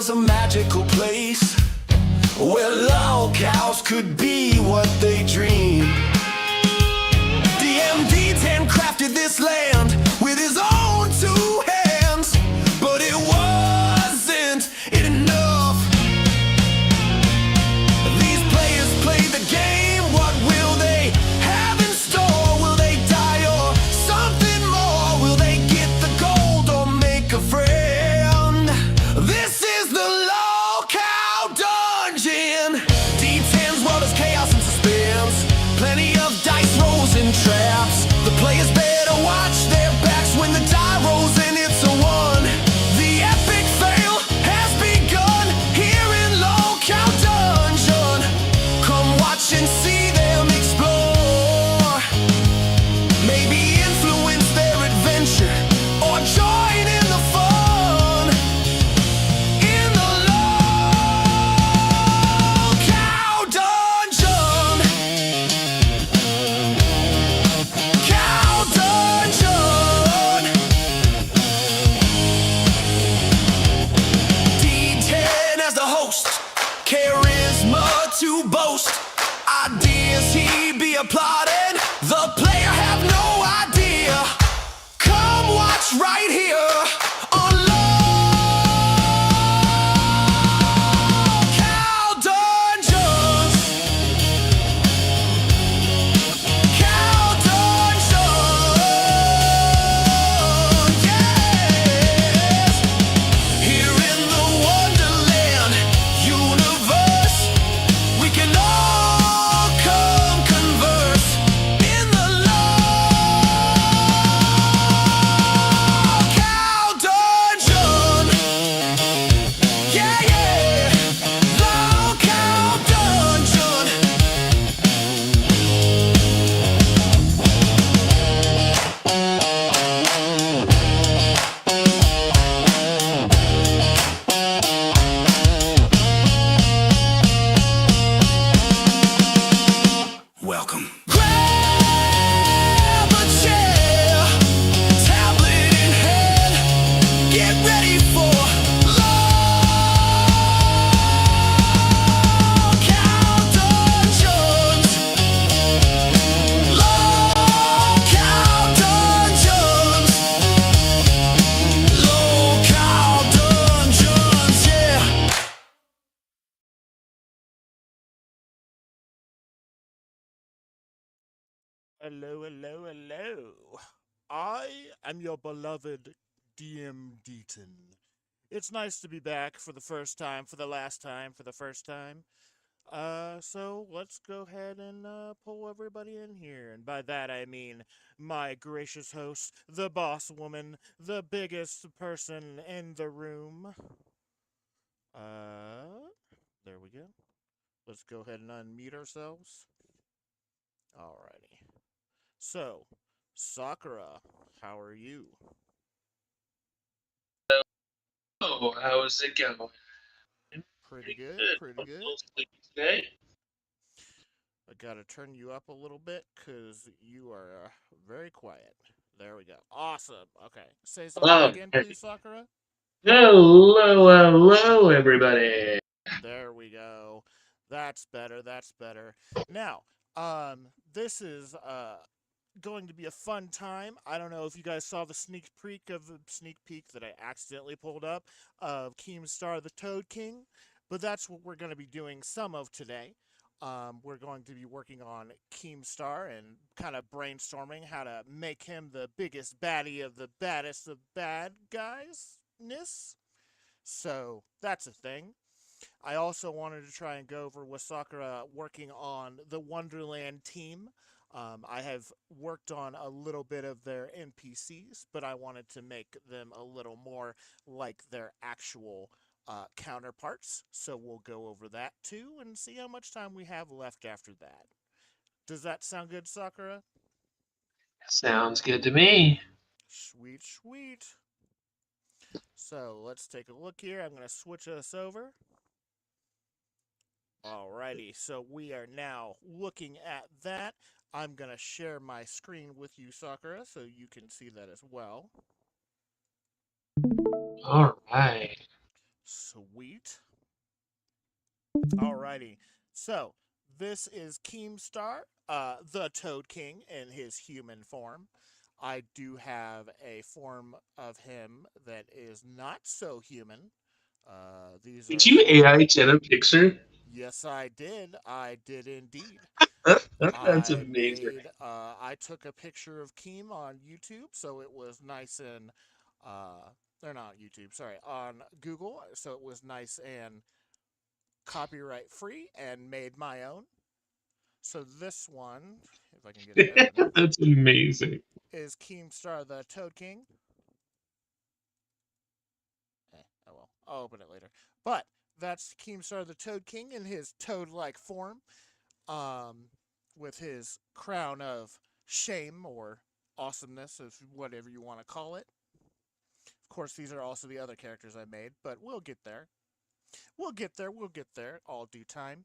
was a magical place where lolcows could be what they dreamed. DMD10 crafted this land with his own two hands, but it wasn't enough. These players play the game. What will they have in store? Will they die or something more? Will they get the gold or make a friend? This is the Lolcow dungeon. D10's world is chaos and suspense. Plenty of dice rolls and traps. The players better watch their backs when the die rolls and it's a one. The epic fail has begun here in Lolcow dungeon. Come watch and see them explore. Maybe influence their adventure or join in the fun. In the Lolcow dungeon. Cow dungeon. D10 as the host, charisma to boast. Ideas he be applauded, the player have no idea. Come watch right here on Lolcow Dungeons. Cow Dungeon, yes. Here in the WonderLand universe, we can all come converse in the Lolcow dungeon. Yeah, yeah, Lolcow dungeon. Welcome. Grab a chair, tablet in hand, get ready for Lolcow Dungeons. Lolcow Dungeons. Lolcow Dungeons, yeah. Hello, hello, hello. I am your beloved DM Deaton. It's nice to be back for the first time, for the last time, for the first time. So let's go ahead and pull everybody in here. And by that I mean my gracious host, the boss woman, the biggest person in the room. There we go. Let's go ahead and unmute ourselves. Alrighty. So, Sakura, how are you? Oh, how's it going? Pretty good, pretty I'm a good. little sleepy today. I gotta turn you up a little bit because you are very quiet. There we go. Awesome. Okay. Say something Hello. again, please, Sakura. Hello, everybody. There we go. That's better. That's better. Now, this is going to be a fun time. I don't know if you guys saw the sneak peek that I accidentally pulled up of Keemstar the Toad King, but that's what we're going to be doing some of today. We're going to be working on Keemstar and kind of brainstorming how to make him the biggest baddie of the baddest of bad guys-ness. So that's a thing. I also wanted to try and go over with Sakura working on the WonderLand team. I have worked on a little bit of their NPCs, but I wanted to make them a little more like their actual counterparts. So we'll go over that too and see how much time we have left after that. Does that sound good, Sakura? Sounds good to me. Sweet, sweet. So let's take a look here. I'm going to switch us over. Alrighty, so we are now looking at that. I'm going to share my screen with you, Sakura, so you can see that as well. All right. Sweet. Alrighty. So this is Keemstar, the Toad King in his human form. I do have a form of him that is not so human. These Did are you from. AI gen a picture? Yes, I did. I did indeed. That's amazing. I took a picture of Keem on YouTube, so it was nice and, or not YouTube, sorry, on Google, so it was nice and copyright free and made my own. So this one, if I can get it opening, That's amazing. is Keemstar the Toad King. Oh well, I'll open it later. But that's Keemstar the Toad King in his toad-like form, um, with his crown of shame or awesomeness, of whatever you want to call it. Of course, these are also the other characters I made, but we'll get there. We'll get there. We'll get there. All due time.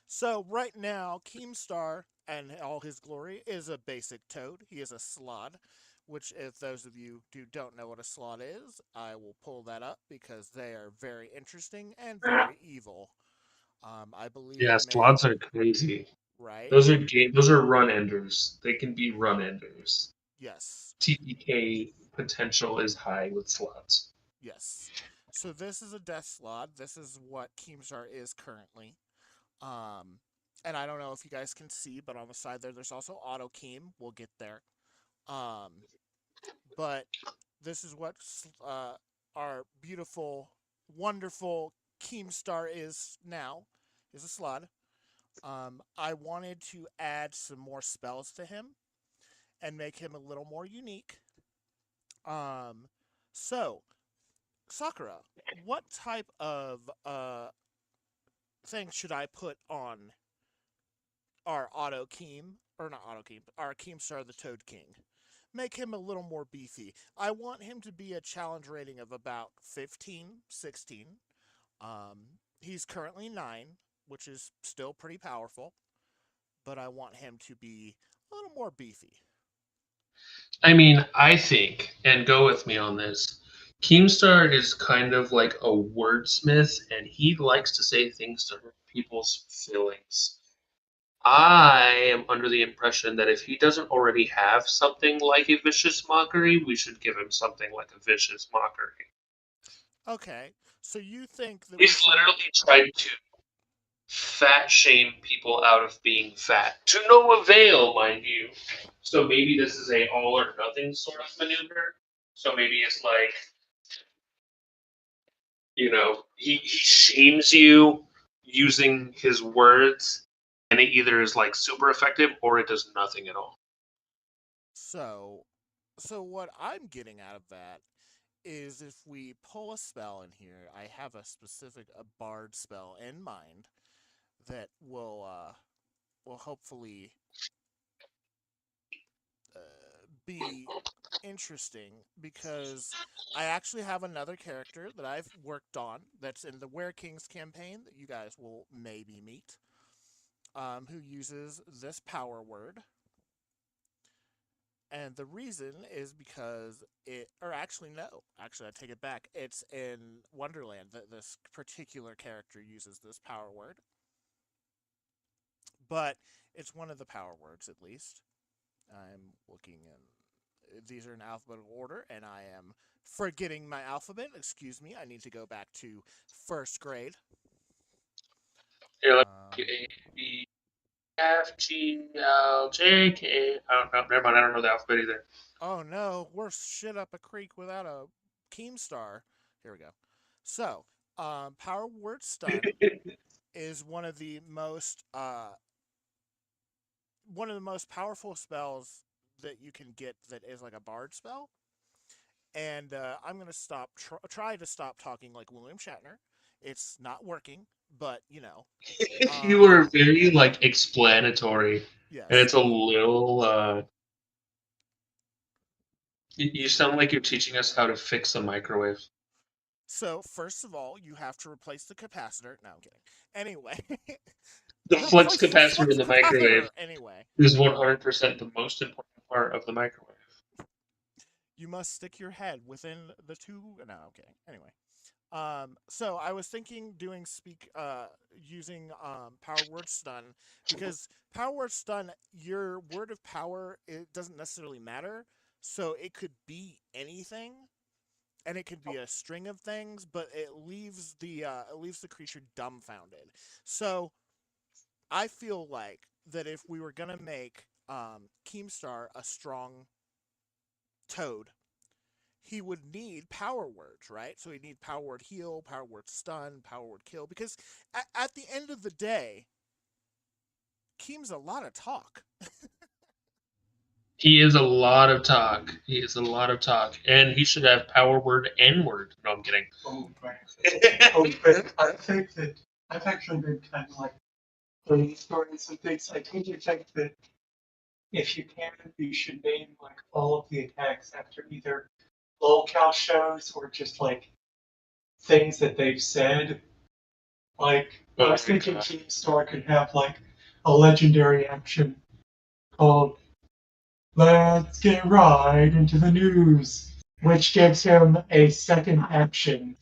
So right now, Keemstar and all his glory is a basic toad. He is a slod, which if those of you who don't know what a slod is, I will pull that up because they are very interesting and very evil. I believe Yeah, I made slots are crazy. right. Those are run enders. They can be run enders. Yes, TPK potential is high with slots. yes. So this is a death slot. This is what Keemstar is currently. Um, and I don't know if you guys can see, but on the side there's also auto Keem. We'll get there. Um, but this is what our beautiful, wonderful Keemstar is now. Is a slot. I wanted to add some more spells to him and make him a little more unique. Um, so Sakura, what type of thing should I put on our auto Keem, or not auto Keem, but our Keemstar the Toad King? Make him a little more beefy. I want him to be a challenge rating of about 15, 16. He's currently 9, which is still pretty powerful, but I want him to be a little more beefy. I mean, I think, and go with me on this, Keemstar is kind of like a wordsmith, and he likes to say things to hurt people's feelings. I am under the impression that if he doesn't already have something like a vicious mockery, we should give him something like a vicious mockery. Okay, so you think that we He's should make. literally tried to fat shame people out of being fat to no avail, mind you. So maybe this is a all or nothing sort of maneuver. So maybe it's like, he shames you using his words, and it either is like super effective or it does nothing at all. So, so what I'm getting out of that is if we pull a spell in here, I have a specific a bard spell in mind that will hopefully be interesting because I actually have another character that I've worked on that's in the Were Kings campaign that you guys will maybe meet, who uses this power word. And the reason is because or actually, no, actually, I take it back. It's in WonderLand that this particular character uses this power word. But it's one of the power words, at least. I'm looking in. These are in alphabetical order, and I am forgetting my alphabet. Excuse me. I need to go back to first grade. Here, let me Um, A, B, F, G, L, J, K. I don't know. Never mind. I don't know the alphabet either. oh no, we're shit up a creek without a Keemstar. Here we go. So, power word stun is one of the most powerful spells that you can get that is like a bard spell. And I'm gonna try to stop talking like William Shatner. It's not working, but You were um, very like explanatory, and yes. it's a little. You sound like you're teaching us how to fix a microwave. So first of all, you have to replace the capacitor. No, I'm kidding. Anyway, The flux replace the capacitor in flux the capacitor. microwave Anyway, is 100% the most important part of the microwave. You must stick your head within the two. No, okay. Anyway. So I was thinking doing using power word stun, because power word stun, your word of power, it doesn't necessarily matter. So it could be anything, and it could be a string of things, but it leaves the creature dumbfounded. So I feel like that if we were gonna make Keemstar a strong toad, he would need power words, right? So he'd need power word heal, power word stun, power word kill, because at the end of the day, Keem's a lot of talk. He is a lot of talk. He is a lot of talk, and he should have power word N word. No, I'm kidding. Oh, right. But I think that I've actually been kind of like brainstorming some things. I totally think that if you can, you should name like all of the attacks after either Lolcow shows or just like things that they've said. Like I was thinking Keemstar could have like a legendary action called "Let's get right into the news," which gives him a second action.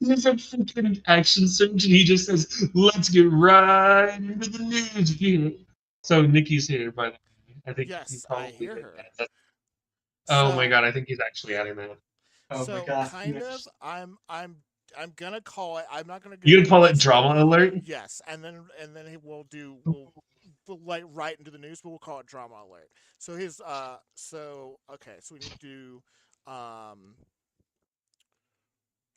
He's a freaking action surgeon. He just says, "Let's get right into the news." So Nikki's here, by the way. I think he Yes, I probably hear did her. that. Oh my So, god, I think he's actually adding that. Oh my so god. kind of, I'm gonna call it. I'm not gonna go. You gonna call it list drama alert? Yes, and then we'll like right into the news, but we'll call it drama alert. So okay, so we need to do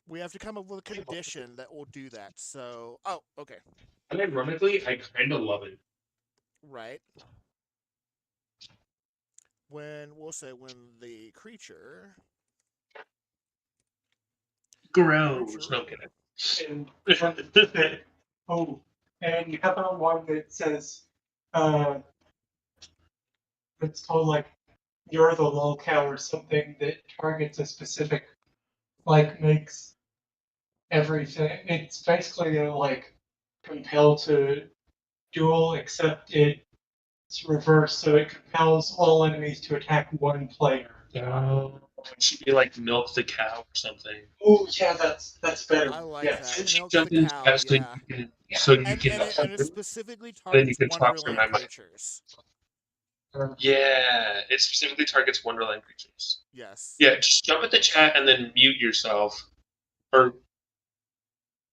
we have to come up with a condition that will do that. So, oh, okay, And ironically, I kind of love it. right. We'll say when the creature Gross. No, I'm kidding. And oh, and you have one that says, uh, it's called like "You're the Lolcow" or something that targets a specific, like makes everything. It's basically like compelled to duel, except it's reversed, so it compels all enemies to attack one player. Oh, it should be like milk the cow or something. Oh yeah, that's better. I like Yes. that. She Milk jump the into cow, that so yeah. you can, so you And can, it specifically then you targets can talk through my Wonderland mic. creatures. Yeah, it specifically targets Wonderland creatures. Yes. Yeah, just jump at the chat and then mute yourself, or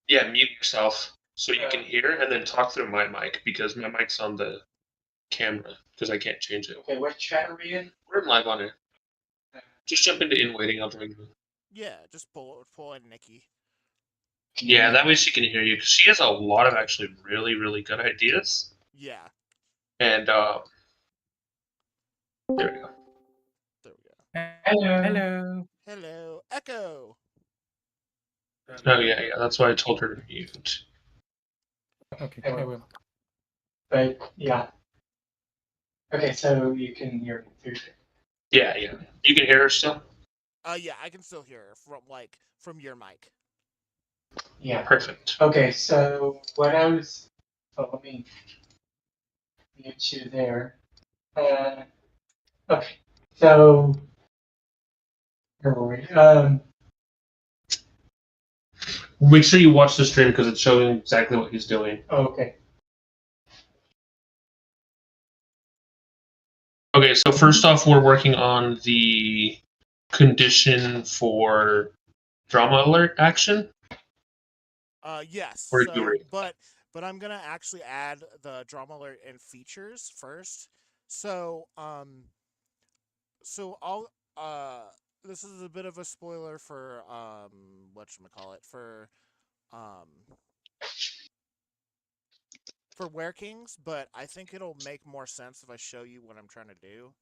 yeah, mute yourself so you can hear, and then talk through my mic because my mic's on the camera because I can't change it. Okay, what chat are we in? We're live on it. Just jump into in waiting. I'll join you. Yeah, just pull in Nikki. Yeah, that way she can hear you because she has a lot of actually really really good ideas. Yeah. And there we go. There we go. Hello. Hello. Hello, Echo. Oh yeah, that's why I told her to mute. Okay, Hello. I will. But yeah. Okay, so you can hear me through. Yeah, you can hear her still. Yeah, I can still hear her from your mic. Yeah. Perfect. Okay, so what I was. Oh, let me mute you there. Okay, so. Where were we? Make sure you watch the stream because it's showing exactly what he's doing. Okay. Okay, so first off, we're working on the condition for drama alert action. Yes. Or So, you but I'm gonna actually add the drama alert and features first. So, I'll this is a bit of a spoiler for whatchamacallit, for Were Kings, but I think it'll make more sense if I show you what I'm trying to do.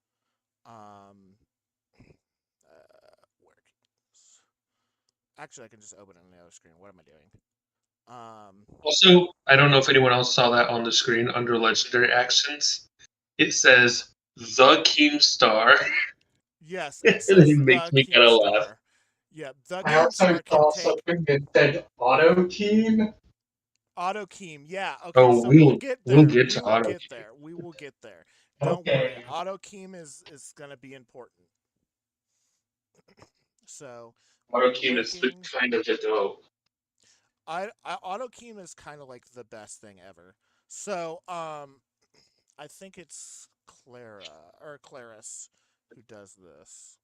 Were Kings. Actually, I can just open it on the other screen. What am I doing? Also, I don't know if anyone else saw that on the screen under legendary actions. It says the Keemstar. Yes, it It says makes the me kinda laugh. Keemstar. Yeah, the I also Keemstar can saw take something that said auto team. auto Keem. Yeah, okay, Oh, so we'll get there. we'll get to We will auto. get there. We will get there. Don't Okay. worry. Auto Keem is gonna be important. So Auto we're Keen is the looking. kind of the dope. I auto key is kind of like the best thing ever. So I think it's Clara or Claris who does this.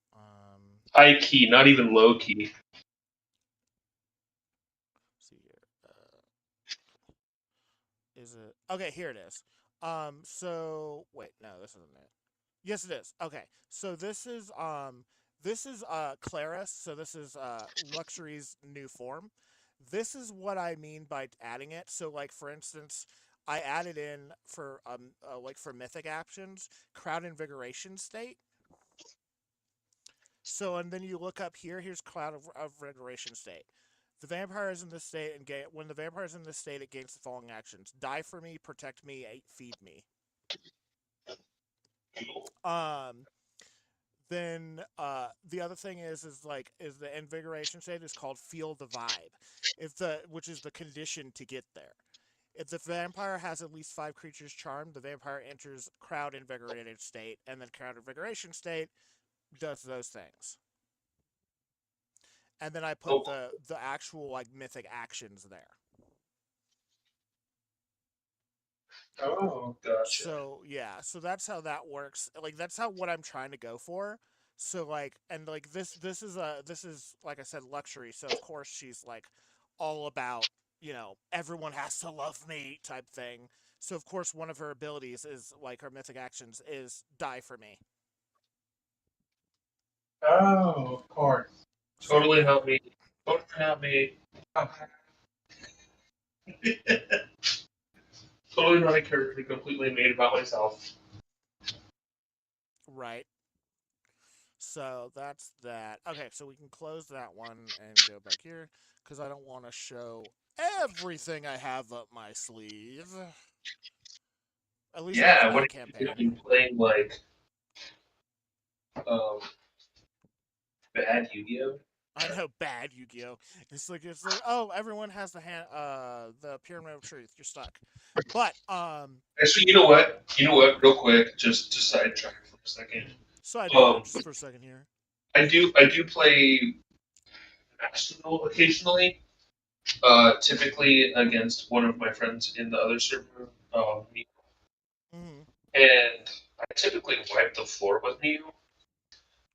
High key, not even low key. See here. Is it okay? Here it is. So wait, no, this isn't it. Yes, it is. Okay, so this is Claris. So this is Luxury's new form. This is what I mean by adding it. So like for instance, I added in for like for mythic actions, crowd invigoration state. So and then you look up here. Here's cloud of invigoration state. The vampire is in this state, and when the vampire is in this state, it gains the following actions: die for me, protect me, feed me. Um, then the other thing is the invigoration state is called feel the vibe, if the which is the condition to get there. If the vampire has at least 5 creatures charmed, the vampire enters crowd invigorated state, and then crowd invigoration state does those things. And then I put Oh, the actual like mythic actions there. oh, gotcha. So yeah, so that's how that works. Like that's how what I'm trying to go for. So like and like this is like I said luxury. So of course she's like all about, everyone has to love me type thing. So of course one of her abilities is like her mythic actions is die for me. Oh, of course. So Totally yeah. not me. Totally not me. Totally not a character completely made about myself. Right. So that's that. Okay, so we can close that one and go back here because I don't want to show everything I have up my sleeve. At least not for Yeah, what that have you campaign. been playing like um bad Yu-Gi-Oh? I know, bad Yu-Gi-Oh. It's like oh, everyone has the pyramid of truth. You're stuck. But Actually, you know what? You know what? Real quick, just to sidetrack for a second. sidebar Um, just for a second here. I do play National occasionally. Typically against one of my friends in the other server, Hmm. and I typically wipe the floor with Mew.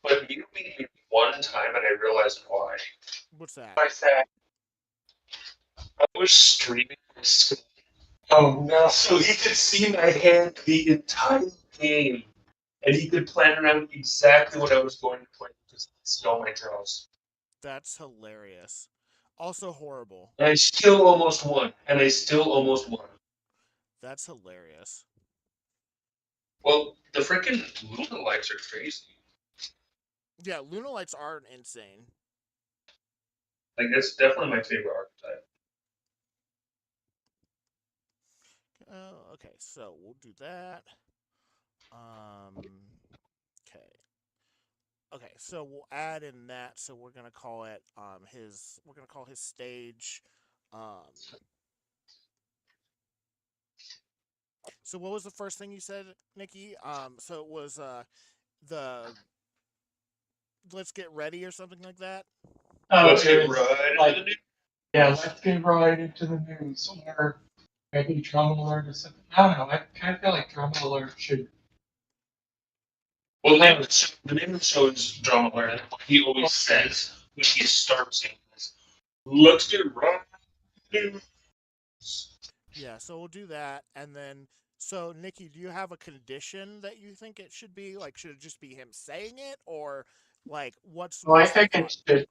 But Mew beat me one time, and I realized why. What's that? I said, I was streaming my screen, oh no. so he could see my hand the entire game, and he could plan around exactly what I was going to play because he could see all my draws. That's hilarious. Also horrible. And I still almost won, and I still almost won. That's hilarious. Well, the freaking Luna lights are crazy. Yeah, Lunalights are insane. Like, that's definitely my favorite archetype. Okay, so we'll do that. Okay. Okay, so we'll add in that. So we're gonna call it his. We're gonna call his stage. Um. So what was the first thing you said, Nikki? So it was the let's get ready or something like that. Oh, Let's get it was right like, into the news. yeah, let's get right into the news. Or maybe Drama Alert or something. I don't know. I kind of feel like Drama Alert should. Well, the name of the show is Drama Alert, and what he always says when he starts it is, let's get right into the news. Yeah, so we'll do that, and then so Nikki, do you have a condition that you think it should be? Like, should it just be him saying it, or like what's Well, I what's the think thought? it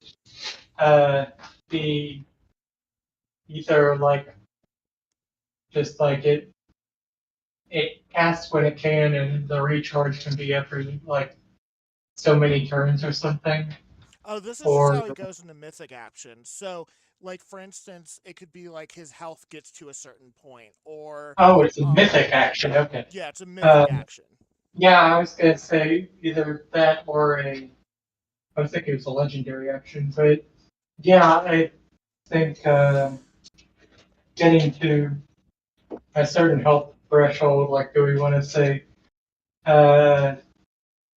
should be either like just like it casts when it can, and the recharge can be every like so many turns or something. Oh, this is just Or how he goes into mythic actions. So, like for instance, it could be like his health gets to a certain point, or oh, it's a um, mythic action. Okay. yeah, it's a mythic Um, action. yeah, I was gonna say either that or a. I was thinking it was a legendary action, but yeah, I think getting to a certain health threshold, like do we want to say, I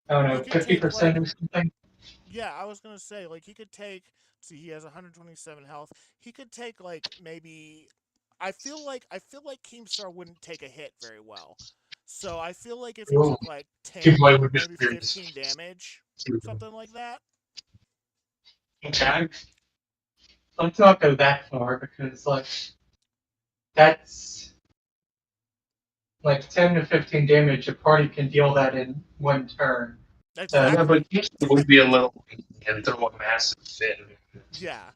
don't You know, could take 50% like or something? Yeah, I was gonna say like he could take. See, he has 127 health. He could take like maybe. I feel like Keemstar wouldn't take a hit very well. So I feel like if he Oh, took like Kim 10, Boy would maybe experience. 15 damage, something like that. Okay. Let's not go that far because like that's like 10 to 15 damage. A party can deal that in one turn. Yeah, Exactly. but it would be a little and throw a massive fit. Yeah.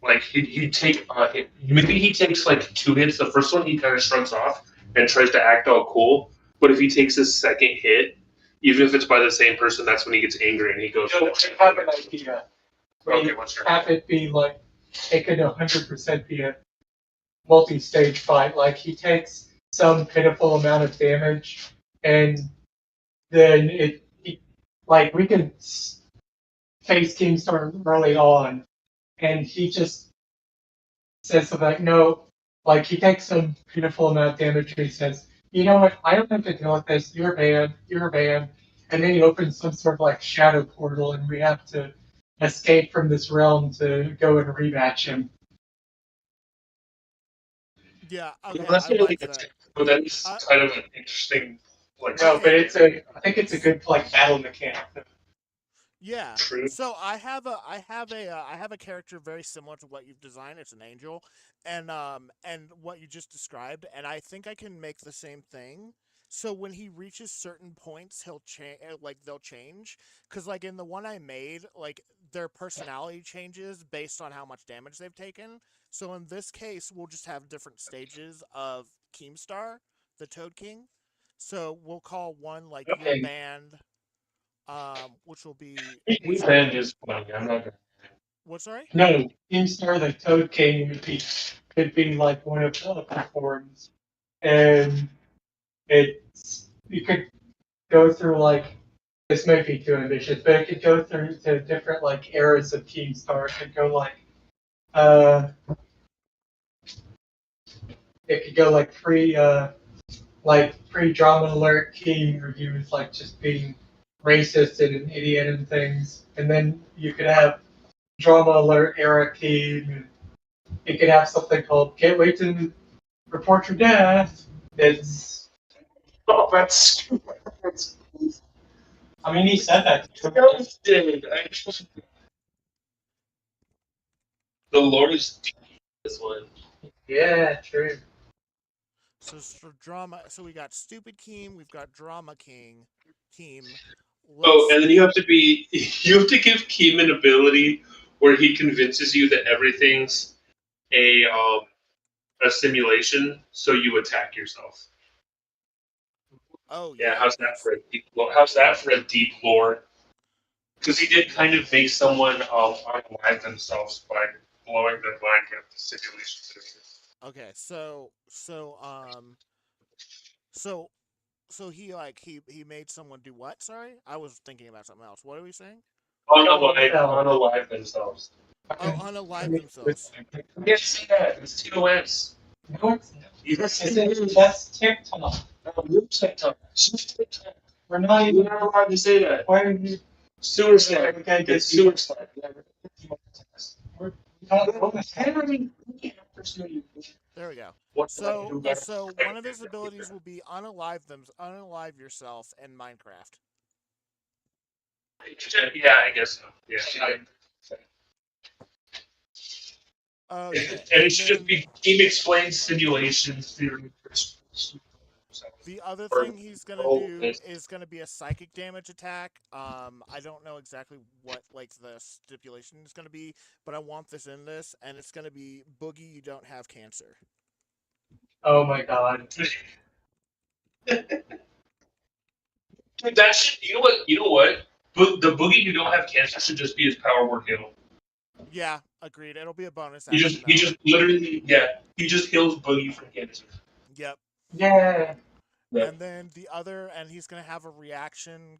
Like he'd take maybe he takes like two hits. The first one he kind of shrugs off and tries to act all cool. But if he takes his second hit, even if it's by the same person, that's when he gets angry and he goes. You know, I have an idea. Okay, what's your Have it be like it could 100% be a multi-stage fight. Like he takes some pitiful amount of damage, and then like we can face Keemstar early on, and he just says something like, no, like he takes some pitiful amount of damage, and he says, you know what, I don't have to deal with this. You're banned, and then he opens some sort of like shadow portal, and we have to escape from this realm to go and rematch him. Yeah. well, Okay. that's I not really like a that. but that's Uh, kind of an interesting like No, but okay. I think it's a good like battle mechanic. Yeah. true. So I have a character very similar to what you've designed. It's an angel, and what you just described, and I think I can make the same thing. So when he reaches certain points, he'll change. Like they'll change, because like in the one I made, like their personality changes based on how much damage they've taken. So in this case, we'll just have different stages of Keemstar, the Toad King. So we'll call one like your Okay, band, which will be Big Band is funny. I'm not gonna. what? Sorry. No, Keemstar the Toad King could be like one of the upper forms, and it's you could go through like this might be too ambitious, but it could go through to different like eras of Keemstar. It could go uh like pre drama alert King where he was like just being racist and an idiot and things. And then you could have drama alert era King and it could have something called Can't Wait to Report Your Death. It's Oh, that's I mean he said that. ghosted. I just the Lord is this one. Yeah, true. So for drama, so we got stupid Keem, we've got drama king, team. Oh, Let's. and then you have to be you have to give Keem an ability where he convinces you that everything's a um a simulation, so you attack yourself. Oh Yeah, yeah, how's that that's. for a deep lore? How's that for a deep lore? Because he did kind Yeah. of make someone unalive themselves by blowing their mind with the simulation. Okay. So he made someone do what? Sorry, I was thinking about something else. What are we saying? Unalive themselves. Oh, unalive themselves. You can't say that. It's TOS. No, it's You just say that's TikTok. you TikTok. She's TikTok. We're not You're even. not allowed to say that. Why are you? Sewer slide. Okay, It's sewer slide. we're not. There we go. What do I So do better? so one of his abilities will be unalive yourself in Minecraft. Yeah, I guess so. Yeah. Okay, And it and should just then be team explains simulations theory. the other Or thing he's the gonna whole do thing. is gonna be a psychic damage attack. I don't know exactly what like the stipulation is gonna be, but I want this in this, and it's gonna be Boogie. You don't have cancer. Oh my god. That should, you know what? You know what? The boogie who don't have cancer should just be his power word heal. Yeah, agreed. It'll be a bonus He action just he though. just literally he just heals boogie from cancer. Yep. Yeah. Yeah. And then the other, and he's gonna have a reaction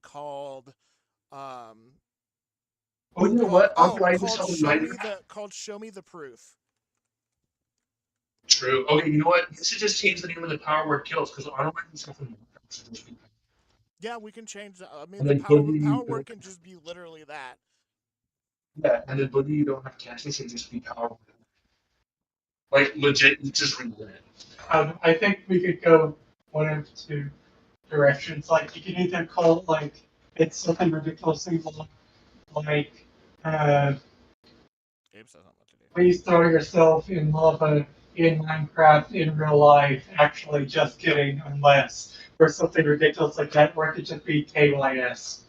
um Oh, you know what? I'm glad you called saw the show me the proof. True. Okay, you know what? You should just change the name of the power word kills because I don't like this stuff in Minecraft. Yeah, we can change that. I mean, And the then Boogie, power you word don't, can just be literally that. yeah, and then Boogie, you don't have cancer, should just be power. Like legit, you just read it. I think we could go one of two directions. Like you can either call it like it's something ridiculously long, like Gabe says something to do. please throw yourself in lava in Minecraft in real life. Actually, just kidding, unless or something ridiculous like that, or it could just be KYS.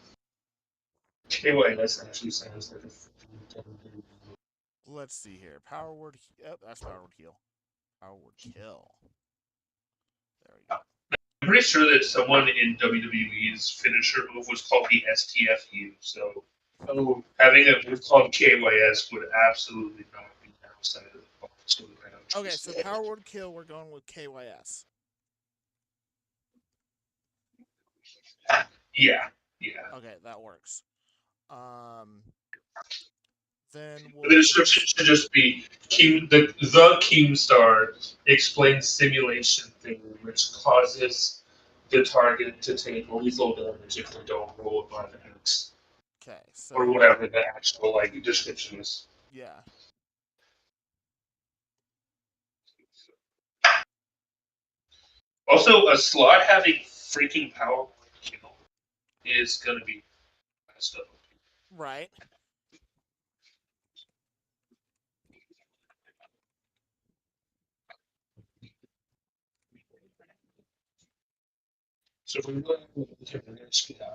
KYS actually sounds like a freaking Let's see here. Power word. Yep, that's power word heal. Power word kill. There we go. I'm pretty sure that someone in WWE's finisher move was called the STFU. So having a move called KYS would absolutely not be outside of the box. Okay, so power word kill. We're going with KYS. Yeah, yeah. Okay, that works. Then The we'll description should just be the Keemstar explains simulation theory, which causes the target to take lethal damage if they don't roll above X, okay. So or whatever the actual description is. yeah. Also, a slot having freaking power kill is gonna be messed up. Right. So if we look at the next guy,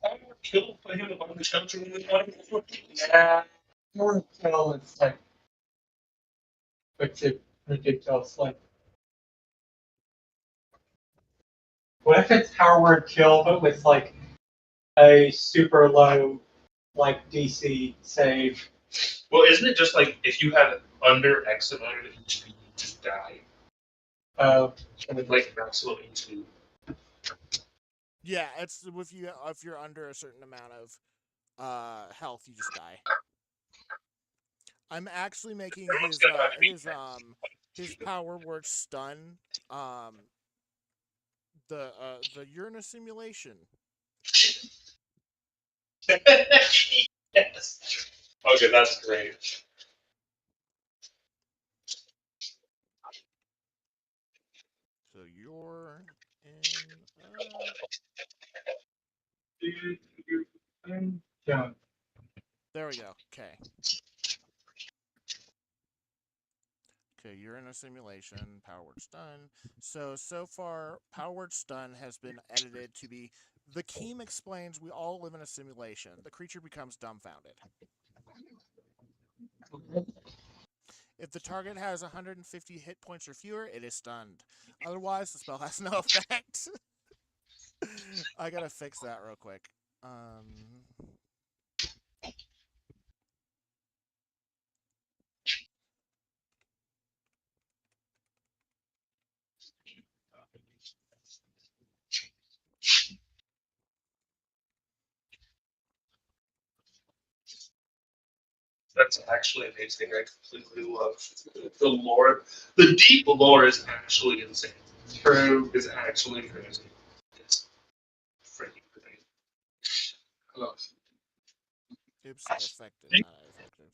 power kill by him above the counter in the line. Yeah, more kill it's like it's ridiculous. Like, what if it's power word kill, but with like a super low like DC save? Well, isn't it just like if you have under X amount of HP, you just die? And then like maximum HP. Yeah, it's with you if you're under a certain amount of health, you just die. I'm actually making his power word stun the Uranus simulation. Yes. Okay, that's great. So you're in Yeah. there we go. Okay. Okay, you're in a simulation, power word stun. So far, power word stun has been edited to be the Keem explains we all live in a simulation. The creature becomes dumbfounded. If the target has 150 hit points or fewer, it is stunned. Otherwise, the spell has no effect. I gotta fix that real quick. That's actually amazing. I completely love the lore. The deep lore is actually insane. True is actually crazy. It's freaking crazy. Oh. Oops, affected, not affected.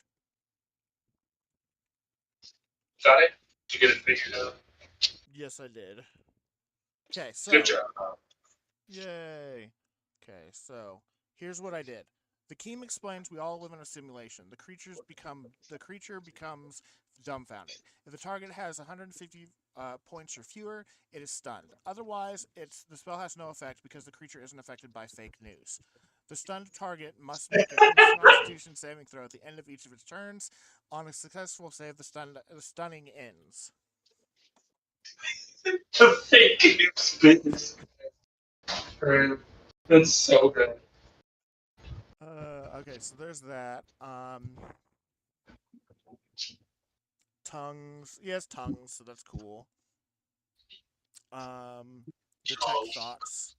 Got it? Did you get it figured out? Yes, I did. Okay, so Good job. yay. Okay, so here's what I did. The Keem explains we all live in a simulation. The creature becomes dumbfounded. If the target has 150 points or fewer, it is stunned. Otherwise, the spell has no effect because the creature isn't affected by fake news. The stunned target must make a Constitution saving throw at the end of each of its turns. On a successful save, the stunning ends. The fake news business. That's so good. Okay, so there's that. Tongues. He has tongues, so that's cool. Detect thoughts.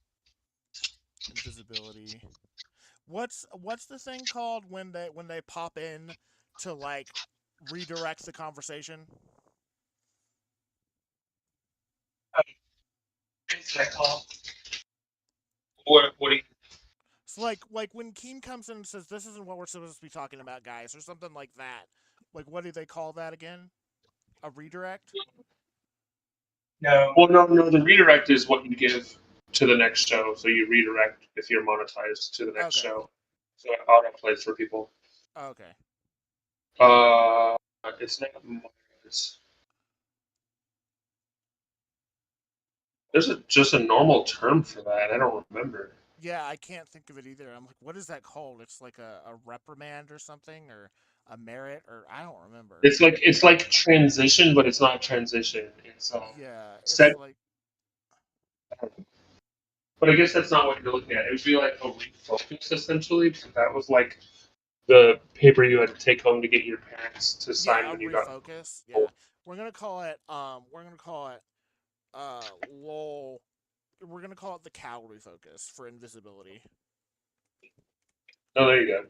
Invisibility. What's the thing called when they pop in to like redirect the conversation? Or So like when Keem comes in and says, "This isn't what we're supposed to be talking about, guys," or something like that. Like, what do they call that again? A redirect? No. Well, no. The redirect is what you give to the next show. So you redirect if you're monetized to the next Okay. show. So it auto plays for people. Okay. It's not. It's, there's just a normal term for that. I don't remember. Yeah, I can't think of it either. I'm like, what is that called? It's like a reprimand or something, or a merit, or I don't remember. It's like transition, but it's not transition. It's Yeah, it's set. like But I guess that's not what you're looking at. It would be like a refocus essentially. So that was like the paper you had to take home to get your parents to sign yeah, a when you got refocus. home. Yeah, we're gonna call it lol. We're gonna call it the cow refocus for invisibility. Oh, there you go.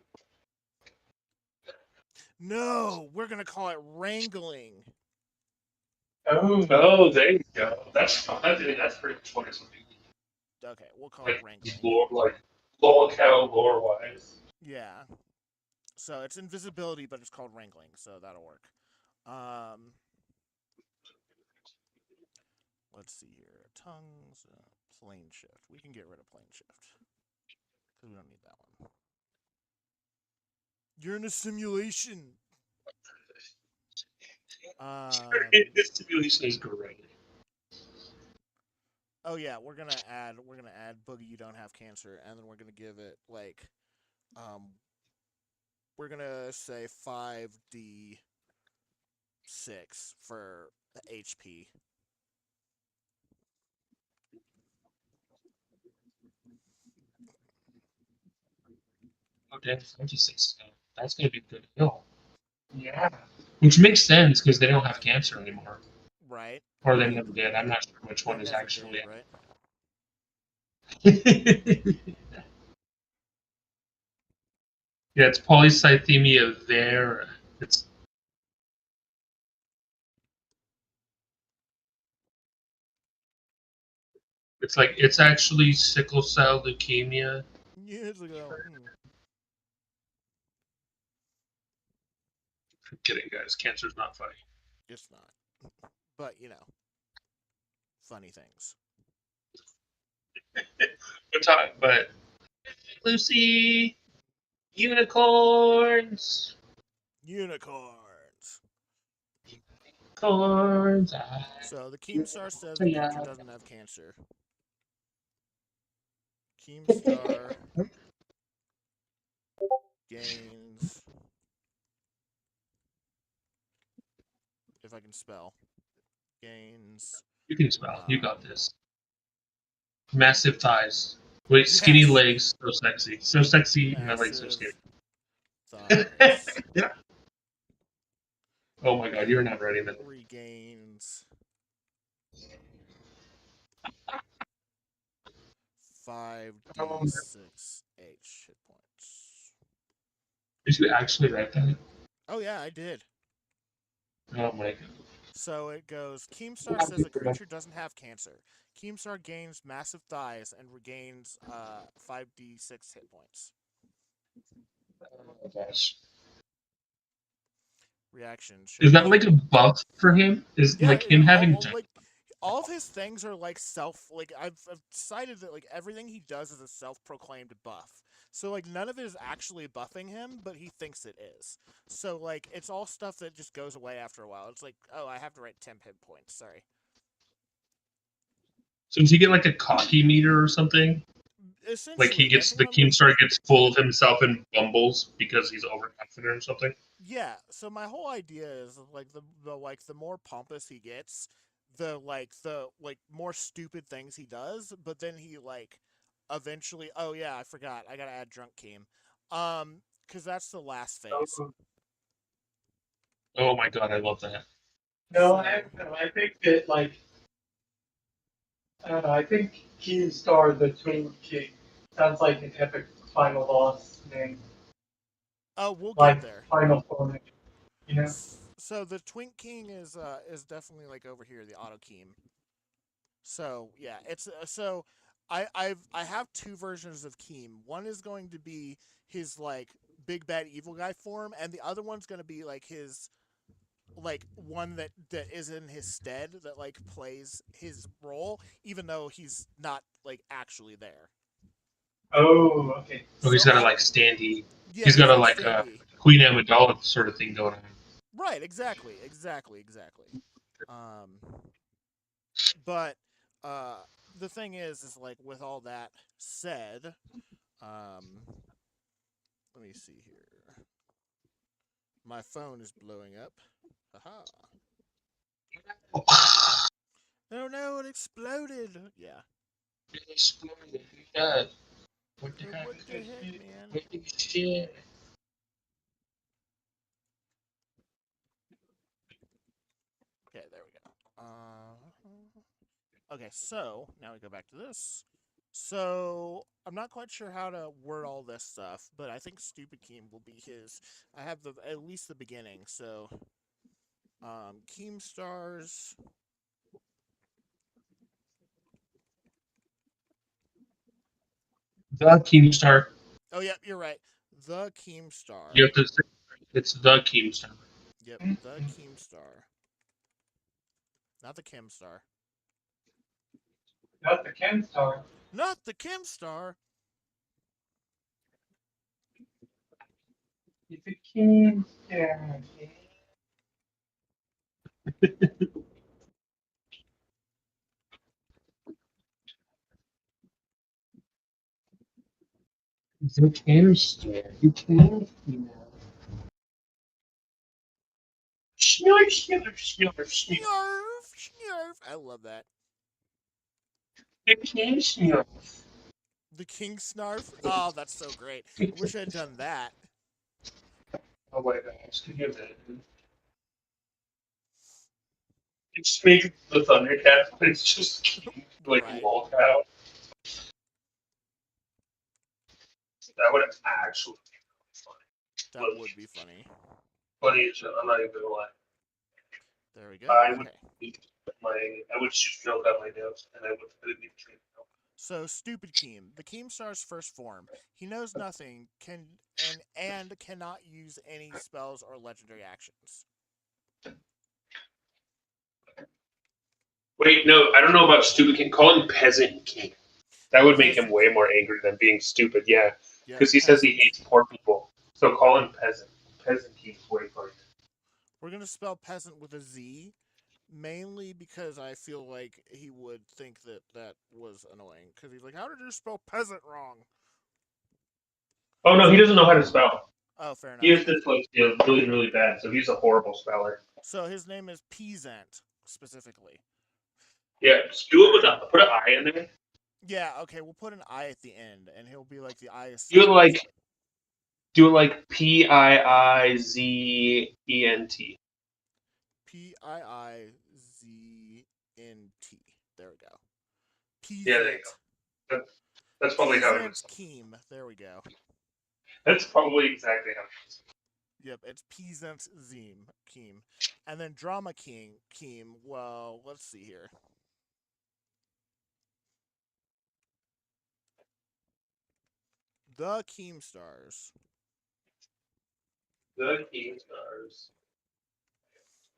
No, we're gonna call it wrangling. Oh. Oh, there you go. That's fine. I mean, that's pretty much what it's like. Okay, we'll call it Like wrangling. like Lolcow lore wise. Yeah. So it's invisibility, but it's called wrangling, so that'll work. Um, let's see here. Tongues, plane shift. We can get rid of plane shift because we don't need that one. You're in a simulation. This simulation is great. Oh yeah, we're gonna add Boogie. You don't have cancer, and then we're gonna give it like, um, we're gonna say 5d6 for the HP. Okay, 56. That's gonna be a good deal. Yeah. Which makes sense because they don't have cancer anymore, Right? or they never did. I'm not sure which They one is never actually. did, right? Yeah, it's polycythemia vera. It's like it's actually sickle cell leukemia. Years ago. I'm kidding, guys. Cancer's not funny. It's not. But, you know, funny things. But Lucy, unicorns, Unicorns. unicorns. So the Keemstar says the creature Yeah. doesn't have cancer. Keemstar gains, if I can spell, gains. You can spell. You got this. Massive thighs. Wait, skinny Yes. legs. So sexy. So sexy. My legs so Massive skinny. thighs. Oh my god, you're not ready then. Regains 5d6 hit points. Did you actually write that? Oh yeah, I did. Oh my god. So it goes, Keemstar says a creature doesn't have cancer. Keemstar gains massive thighs and regains 5d6 hit points. Oh gosh. Reaction. Is that like a buff for him? Is Yeah, like him having all of his things are like I've decided that like everything he does is a self-proclaimed buff. So like none of it is actually buffing him, but he thinks it is. So like it's all stuff that just goes away after a while. It's like, oh, I have to write 10 hit points. Sorry. So does he get like a cocky meter or something? Like Essentially, that's the what I'm like. Keemstar gets full of himself and bumbles because he's overconfident or something? Yeah, so my whole idea is like the more pompous he gets, the more stupid things he does, but then he like eventually, oh yeah, I forgot. I got to add drunk Keem. Cuz that's the last phase. Oh my god, I love that. No, So, I think that like I don't know. I think Keemstar the Twin King sounds like an epic final boss name, oh, we'll get like there. Final Form. You know. So the Twink King is definitely like over here, the Auto Keem. So, yeah, it's so I have two versions of Keem. One is going to be his like big bad evil guy form, and the other one's going to be like his like one that is in his stead that like plays his role, even though he's not like actually there. Oh, okay. Oh, So he's got a I like standee. yeah, He's he's got a like like standee. Queen Amidala sort of thing going on. Right, exactly. Um, but uh, the thing is like with all that said, um, let me see here. My phone is blowing up. Haha. Oh no, it exploded. Yeah. What the heck What is the this heck, shit? man? What the shit? Okay, there we go. Okay, so now we go back to this. So I'm not quite sure how to word all this stuff, but I think Stupid Keem will be his. I have the at least the beginning. So Keemstars. The Keemstar. Oh yep, you're right. The Keemstar. You have to say it's the Keemstar. Yep, the Keemstar. Not the Kimstar. Not the Ken Star. Not the Kimstar. It's a Ken Star. The Keemstar. You can't. Snort, snort, snort, snort. Snarf, snarf. I love that. The Keemstar. The King Snarf. Oh, that's so great. I wish I had done that. Oh my gosh, can you imagine? It's making the Thundercats, but it's just like Right. Lolcow. That would actually be That really would be funny. funny. Funny as shit. I'm not even gonna lie. There we go. I would Okay. I would shoot milk out my nose, and I would put it in drink milk. So Stupid Keem, the Keemstar's first form. He knows nothing, and cannot use any spells or legendary actions. Wait, no, I don't know about stupid king. Call him peasant king. That would make him Peasant way King. more angry than being stupid. Yeah, Yep, because he says he peasant. hates poor people. So call him peasant. Peasant king's way funnier. We're gonna spell peasant with a Z, mainly because I feel like he would think that that was annoying. Because he's like, "How did you spell peasant wrong?" Oh no, he So, doesn't know how to spell. oh, fair He enough. has dyslexia really, really bad. So he's a horrible speller. So his name is Peasant specifically. Yeah, just do it with a put an I in there. Yeah, okay, we'll put an I at the end, and he'll be like the I is Do it silent. like do it like PIIZENT. Peizent. There we go. Yeah, there you Peasant. go. That's probably how it Peasant is. Keem. There we go. That's probably exactly how it is. Yep, it's Peasant Zeem Keem. And then Drama King Keem. Well, let's see here. The Keemstars. The Keemstars.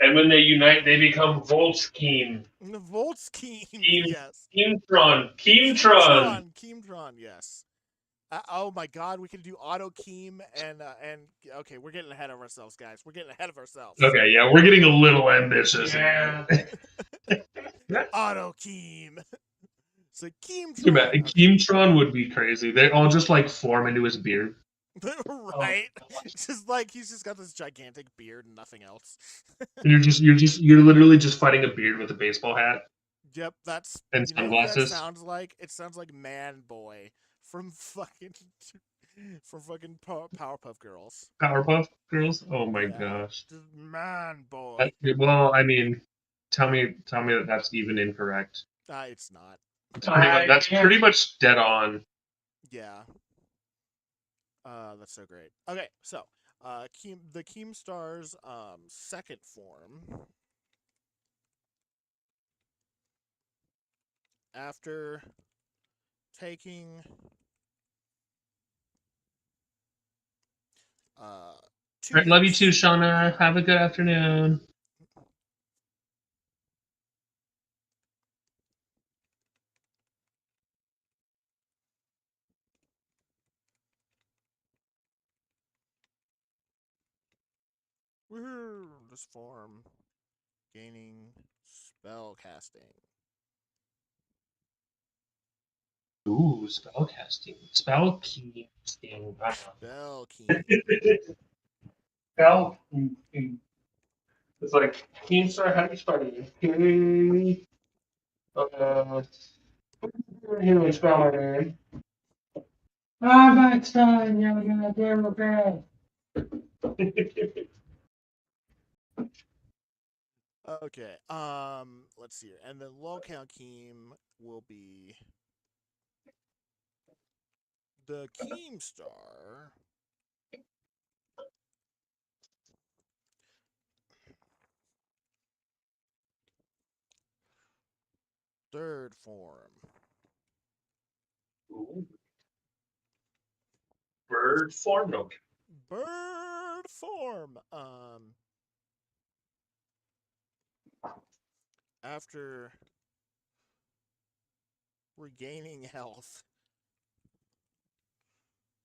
And when they unite, they become Voltscheme. Volts Keem. Keem, Yes. Keemtron. Keemtron. Keemtron. Yes. Oh my God, we can do auto Keem and okay, we're getting ahead of ourselves, guys. We're getting ahead of ourselves. Okay, yeah, we're getting a little ambitious. Yeah. Auto Keem. So Yeah, Keemtron. Okay. Keemtron would be crazy. They all just like form into his beard. Right? It's just like he's just got this gigantic beard and nothing else. And you're literally just fighting a beard with a baseball hat Yep, that's and you know what that sunglasses. sounds like? It sounds like Man Boy from fucking Powerpuff Girls. Powerpuff Girls. Oh my Yeah, gosh. just Man Boy. Well, I mean, tell me that that's even incorrect. It's not. That's pretty much dead on. Yeah. That's so great. Okay, so the Keemstar's second form after taking uh, two All right, love you too, hits. Shauna. Have a good afternoon. Woohoo! This form gaining spell casting. Ooh, spellcasting. Spell casting. Wow. Spell key. Spell. It's like Keemstar. How do you spell it? K. Here we spell my name. Ah, that's fine. Yeah, yeah, damn bad. Okay. Let's see here. And then Lolcow Keem will be the Keemstar. Third form. Ooh. Bird form. No. Bird form. After regaining health.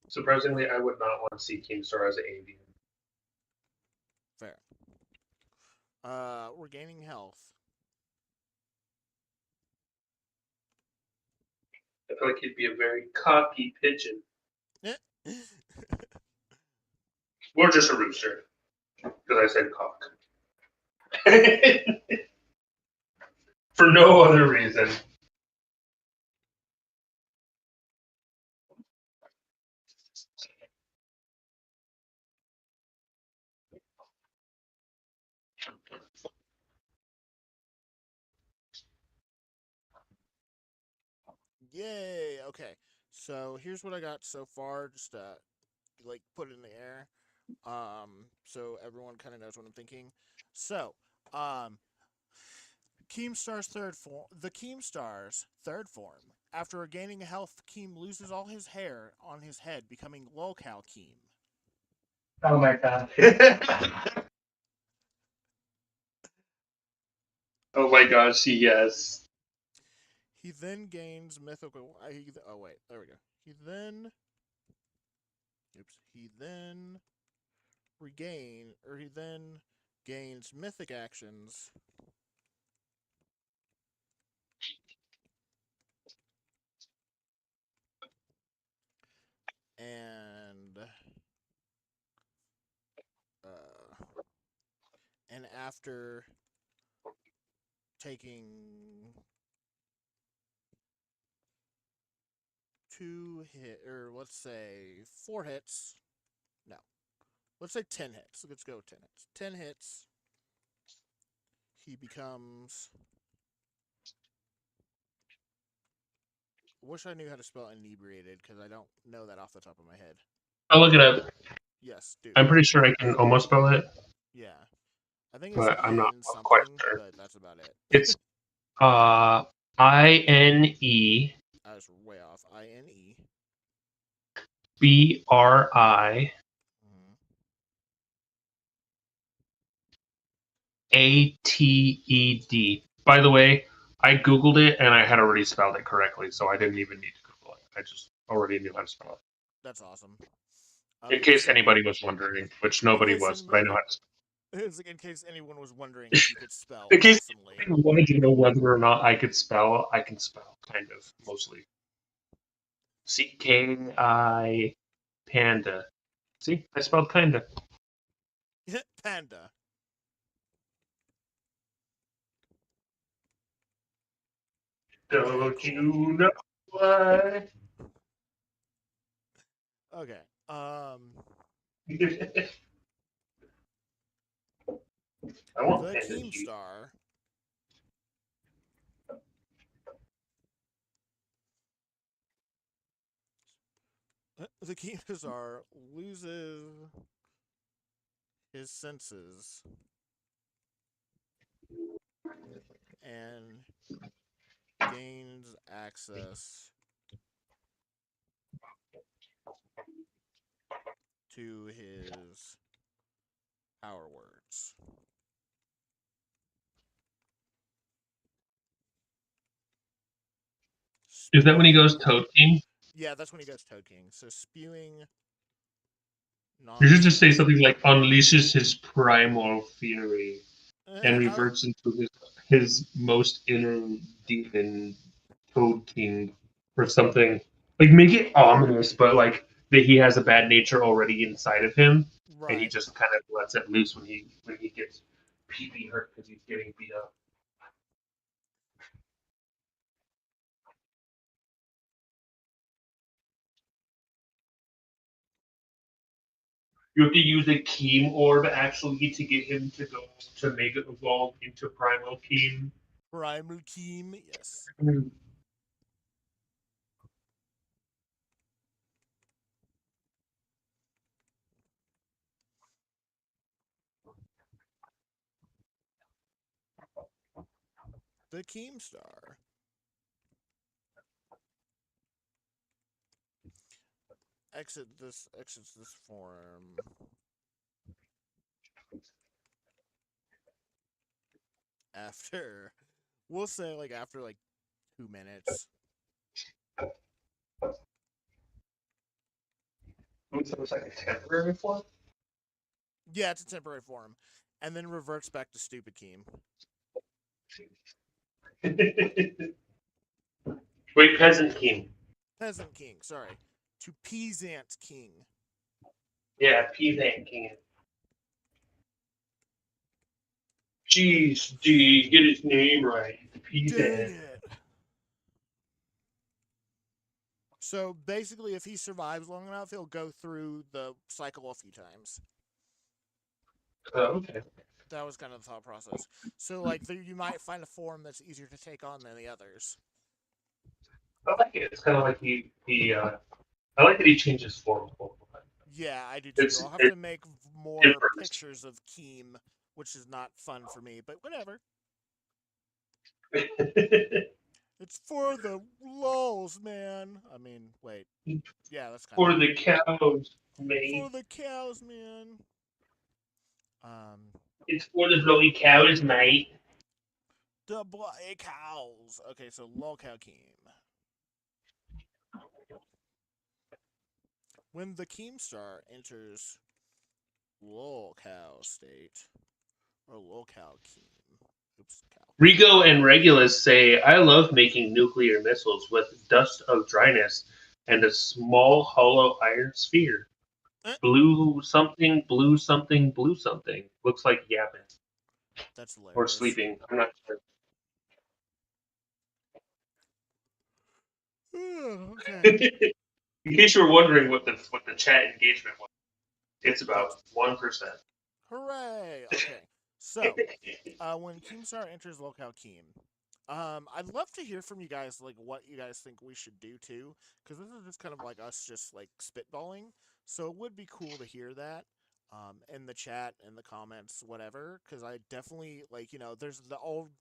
Surprisingly, I would not want to see Keemstar as an avian. Fair. Regaining health. I feel like he'd be a very cocky pigeon. Or just a rooster. Because I said cock. For no other reason. Yay! Okay. So here's what I got so far. Just like put it in the air. So everyone kind of knows what I'm thinking. So, Keemstar's third form. The Keemstar's third form. After regaining health, Keem loses all his hair on his head, becoming Lolcow Keem. Oh my god. Oh my gosh, yes. He then gains mythical. Oh wait, there we go. He then. Oops. He then he then gains mythic actions. And and after taking 2 hit, or let's say 4 hits. No, let's say 10 hits. Let's go with 10 hits. 10 hits. He becomes. I wish I knew how to spell inebriated because I don't know that off the top of my head. I'll look it up. Yes, dude. I'm pretty sure I can almost spell it, Yeah, I think it's but I'm not in quite something, sure. but that's about it. It's INE I was way off. INE. BRI Mm-hmm. ATED. By the way, I Googled it and I had already spelled it correctly, so I didn't even need to Google it. I just already knew how to spell That's awesome. it. In case anybody was wondering, which in nobody case was, but I know how to spell it's like in case anyone was wondering if you could spell it. In case awesomely. anybody wanted to know whether or not I could spell, I can spell, kind of, mostly. CKI Panda. See, I spelled kinda. Panda. Okay, Don't cool. you know why? Okay. I want The Panda to eat. Keemstar. The Keemstar loses his senses and gains access to his power words. Is that when he goes Spewing- Toad King? Yeah, that's when he goes Toad King. So spewing You should just say nonsense. something like unleashes his primal fury and reverts into his most inner demon, Toad King, or something. Like make it ominous, but like that he has a bad nature already inside of him, and he Right. just kind of lets it loose when he gets pee hurt because he's getting beat up. You have to use a Keem orb actually to get him to go to make it evolve into Primal Keem. Primal Keem, yes. The Keemstar. Exits this form. After we'll say like after like 2 minutes. So it's like a temporary form? Yeah, it's a temporary form. And then reverts back to stupid Keem. Wait, Peasant King. Peasant King, sorry. To Peasant King. Yeah, Peasant King. Jeez, D, get his name right. Dang Peasant. it. So basically, if he survives long enough, he'll go through the cycle a few times. Okay. That was kind of the thought process. So, like, you might find a form that's easier to take on than the others. I like it. It's kind of like I like that he changes form. Yeah, I do too. It's I'll have to make more different. pictures of Keem, which is not fun for me, but whatever. It's for the lulz, man. I mean, wait. Yeah, that's kind For of the cows, mate. for the cows, man. Um, It's for the bloody cows, mate. the bloody cows. Okay, so Lolcow Keem. When the Keemstar enters Lolcow state, or Lolcow Keem. Oops, cow. Rico and Regulus say, I love making nuclear missiles with dust of dryness and a small hollow iron sphere. Eh. Blue something, blue something, blue something. Looks like yapping That's hilarious. or sleeping. I'm not sure. Okay. In case you were wondering what the chat engagement was, it's about 1%. Hooray! Okay, so when Keemstar enters Lolcow Keem, I'd love to hear from you guys, like what you guys think we should do too, because this is just kind of like us just like spitballing. So it would be cool to hear that in the chat, in the comments, whatever. Because I definitely like there's the old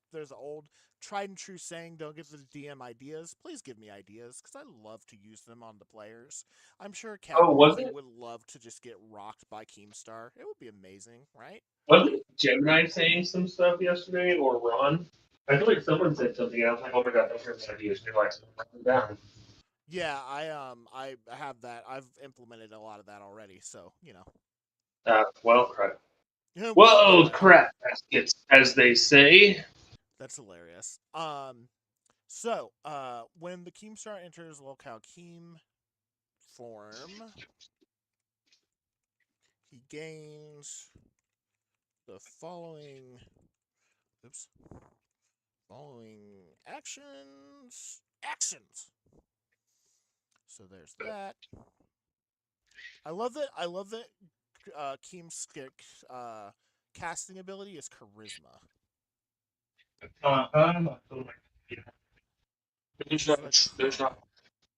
tried and true saying, don't give the DM ideas. Please give me ideas because I love to use them on the players. I'm sure Captain was Mickey it? would love to just get rocked by Keemstar. It would be amazing, right? Wasn't Gemini saying some stuff yesterday or Ron? I feel like someone said something and I was like, oh my god, those are ideas. And you're like, write them down. Yeah, I have that. I've implemented a lot of that already, so Well, crap. well, Whoa, crap. crap, as they say. That's hilarious. So when the Keemstar enters Lolcow Keem form, he gains the following. Oops. Following actions. Actions. So there's that. I love that. Keem's casting ability is charisma. There's not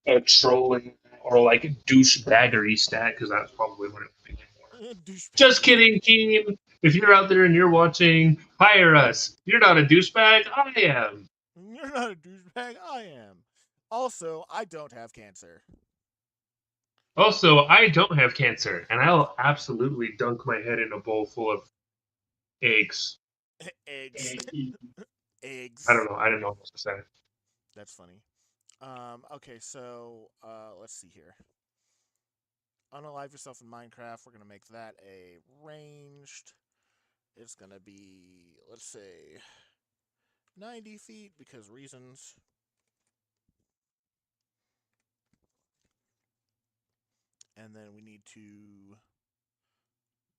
a trolling or like douchebaggery stat because that's probably what it would be. Just kidding, team. If you're out there and you're watching, hire us. You're not a douchebag. I am. You're not a douchebag. I am. Also, I don't have cancer. Also, I don't have cancer, and I'll absolutely dunk my head in a bowl full of eggs. Eggs. I don't Eggs. know. I didn't know what to say. That's funny. Okay, so let's see here. Unalive yourself in Minecraft. We're gonna make that a ranged. It's gonna be, let's say, 90 feet because reasons. And then we need to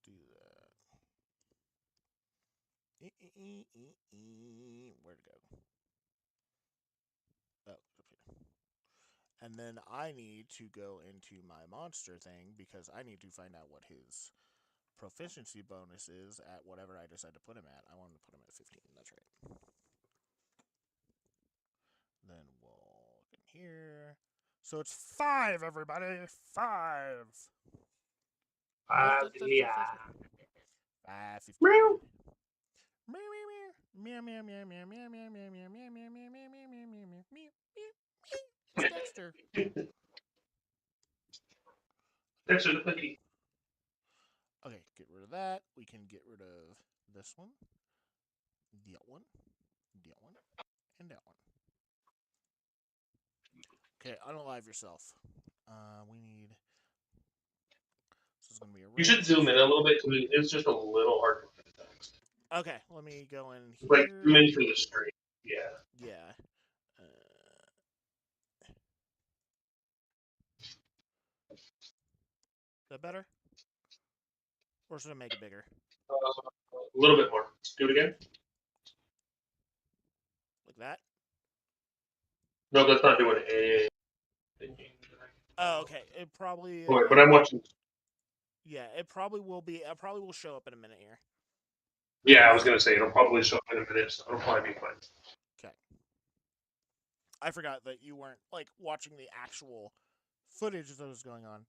do that. Where'd it go? Oh, up here. And then I need to go into my monster thing because I need to find out what his proficiency bonus is at whatever I decide to put him at. I want to put him at 15. That's right. Then we'll look in here. So it's 5, everybody. 5. Yeah. 5:15. Meow. Meow meow meow meow meow meow meow meow meow meow meow meow meow meow meow meow meow meow. It's Dexter. That's a cookie. Okay, get rid of that. We can get rid of this one, that one, that one, and that one. Okay, unalive yourself. We need. This is gonna be a. You should zoom in a little bit because it's just a little hard to find text. Okay, let me go in here. Like zoom in for the stream. Yeah. Yeah. Is that better? Or should I make it bigger? A little bit more. Do it again. Like that? No, that's not doing it. Oh, okay. It probably. Boy, but I'm watching. Yeah, it probably will be. It probably will show up in a minute here. Yeah, I was gonna say it'll probably show up in a minute, so it'll probably be fine. Okay. I forgot that you weren't like watching the actual footage that was going on.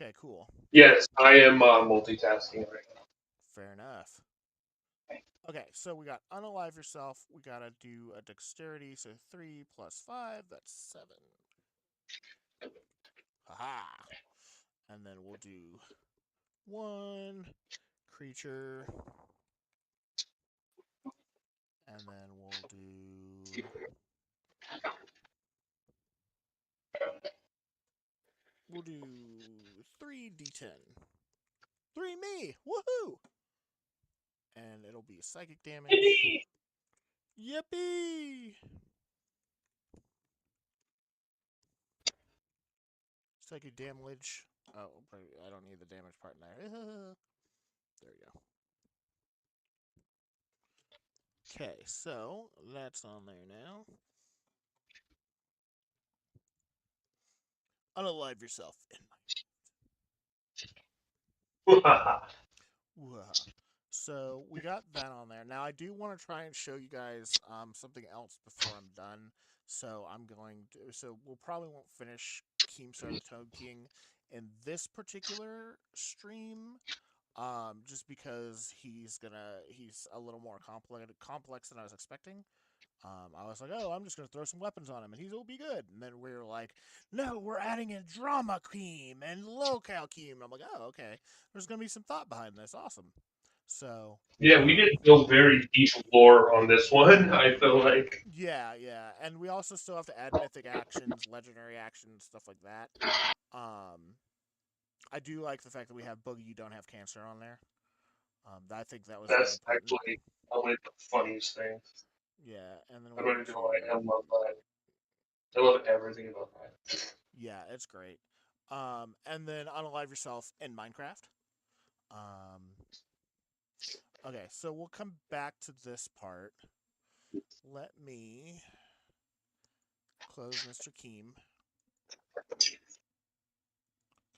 Okay, cool. Yes, I am multitasking right now. Fair enough. Okay, so we got unalive yourself. We gotta do a dexterity. So 3 plus 5, that's 7. Haha. And then we'll do 1 creature. And then we'll do. We'll do 3d10. 3 me! Woohoo! And it'll be psychic damage. Yippee! Psychic damage. Oh, I don't need the damage part in there. There we go. Okay, so that's on there now. Unalive yourself in my. So we got that on there. Now I do want to try and show you guys something else before I'm done. So I'm going to. So we'll probably won't finish Keemstar the Toad King in this particular stream. Just because he's a little more complex than I was expecting. I was like, oh, I'm just gonna throw some weapons on him and he'll be good. And then we were like, no, we're adding in drama Keem and Lolcow Keem. And I'm like, oh, okay. There's gonna be some thought behind this. Awesome. So yeah, we did go very deep lore on this one. I feel like. yeah, and we also still have to add mythic actions, legendary actions, stuff like that. I do like the fact that we have Boogie, you don't have cancer on there. I think that was That's really actually one of the funniest things. yeah, and then I don't even know. I love that. I love everything about that. yeah, it's great. And then unalive yourself in Minecraft. Okay, so we'll come back to this part. Let me close Mr. Keem.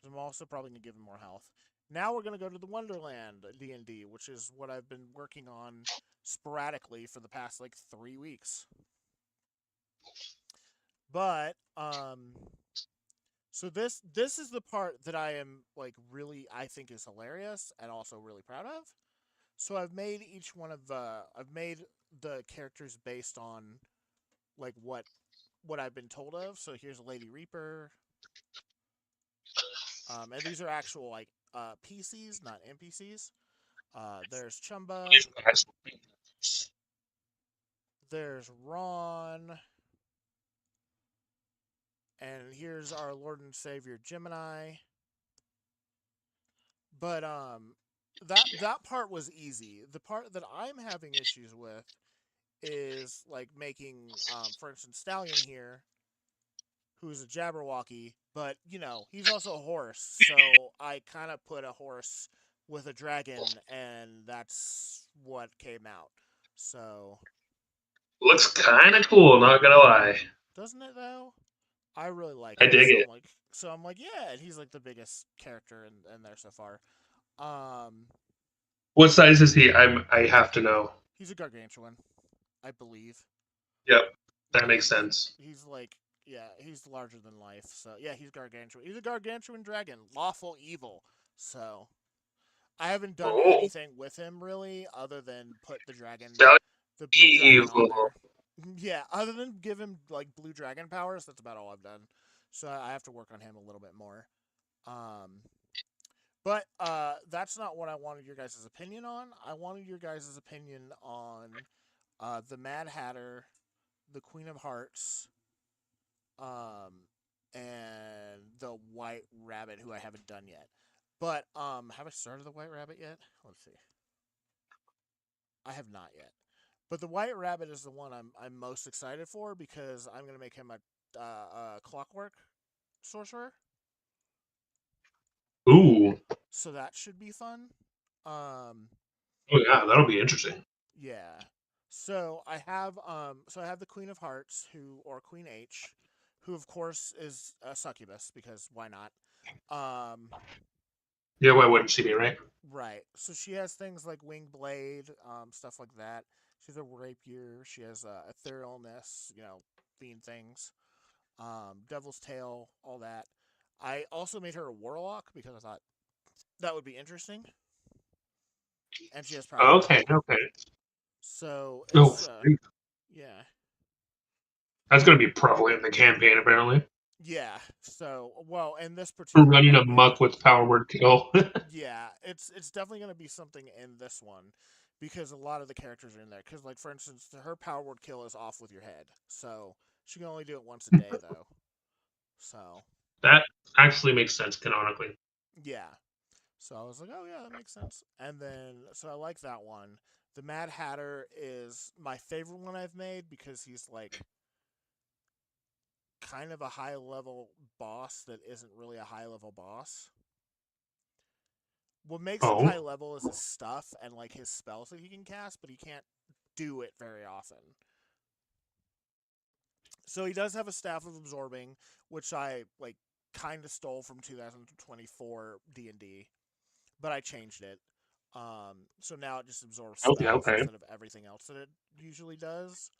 I'm also probably going to give him more health. Now we're going to go to the WonderLand D&D, which is what I've been working on sporadically for the past, 3 weeks. But, so this is the part that I am, really, I think is hilarious and also really proud of. So I've made each one of, I've made the characters based on, what I've been told of. So here's Lady Reaper. And these are actual like PCs, not NPCs. There's Chumba, These guys- there's Ron, and here's our Lord and Savior Gemini. But that part was easy. The part that I'm having issues with is like making for instance Stallion here, who's a Jabberwocky, but you know, he's also a horse. So I kind of put a horse with a dragon and that's what came out. So, Looks kind of cool, not gonna lie. doesn't it though? I really like I it. dig it. So I'm like, yeah, and he's like the biggest character in there so far. Um, What size is he? I have to know. he's a gargantuan, I believe. Yep, that Yeah, makes sense. he's like, yeah, he's larger than life. So yeah, he's gargantuan. He's a gargantuan dragon, lawful evil. So I haven't done Oh, anything with him really, other than put the dragon, Stallion the blue dragon on evil. there. Yeah, other than give him like blue dragon powers, that's about all I've done. So I have to work on him a little bit more. But that's not what I wanted your guys' opinion on. I wanted your guys' opinion on the Mad Hatter, the Queen of Hearts, um, and the White Rabbit, who I haven't done yet. But have I started the White Rabbit yet? Let's see. I have not yet. But the White Rabbit is the one I'm most excited for because I'm gonna make him a clockwork sorcerer. Ooh. So that should be fun. Oh yeah, that'll be interesting. Yeah. So I have the Queen of Hearts or Queen H, who of course is a succubus because why not? Um Yeah, why wouldn't she be, right? right. So she has things like Wing Blade, stuff like that. She has a rapier, she has etherealness, you know, fiend things. Devil's Tail, all that. I also made her a warlock because I thought that would be interesting. And she has power word Okay, kill. okay. So Oh, it's yeah. that's gonna be prevalent in the campaign, apparently. Yeah. So, well, in this particular Running one, amok with power word kill. yeah, it's definitely going to be something in this one because a lot of the characters are in there. Because, like for instance, her power word kill is off with your head, so she can only do it once a day though. So That actually makes sense canonically. yeah. So I was like, oh yeah, that makes sense. And then so I like that one. The Mad Hatter is my favorite one I've made because he's like kind of a high level boss that isn't really a high level boss. What makes him Oh, high level is his stuff and like his spells that he can cast, but he can't do it very often. So he does have a staff of absorbing, which I like kind of stole from 2024 D&D, but I changed it. So now it just absorbs okay, spells okay. instead of everything else that it usually does.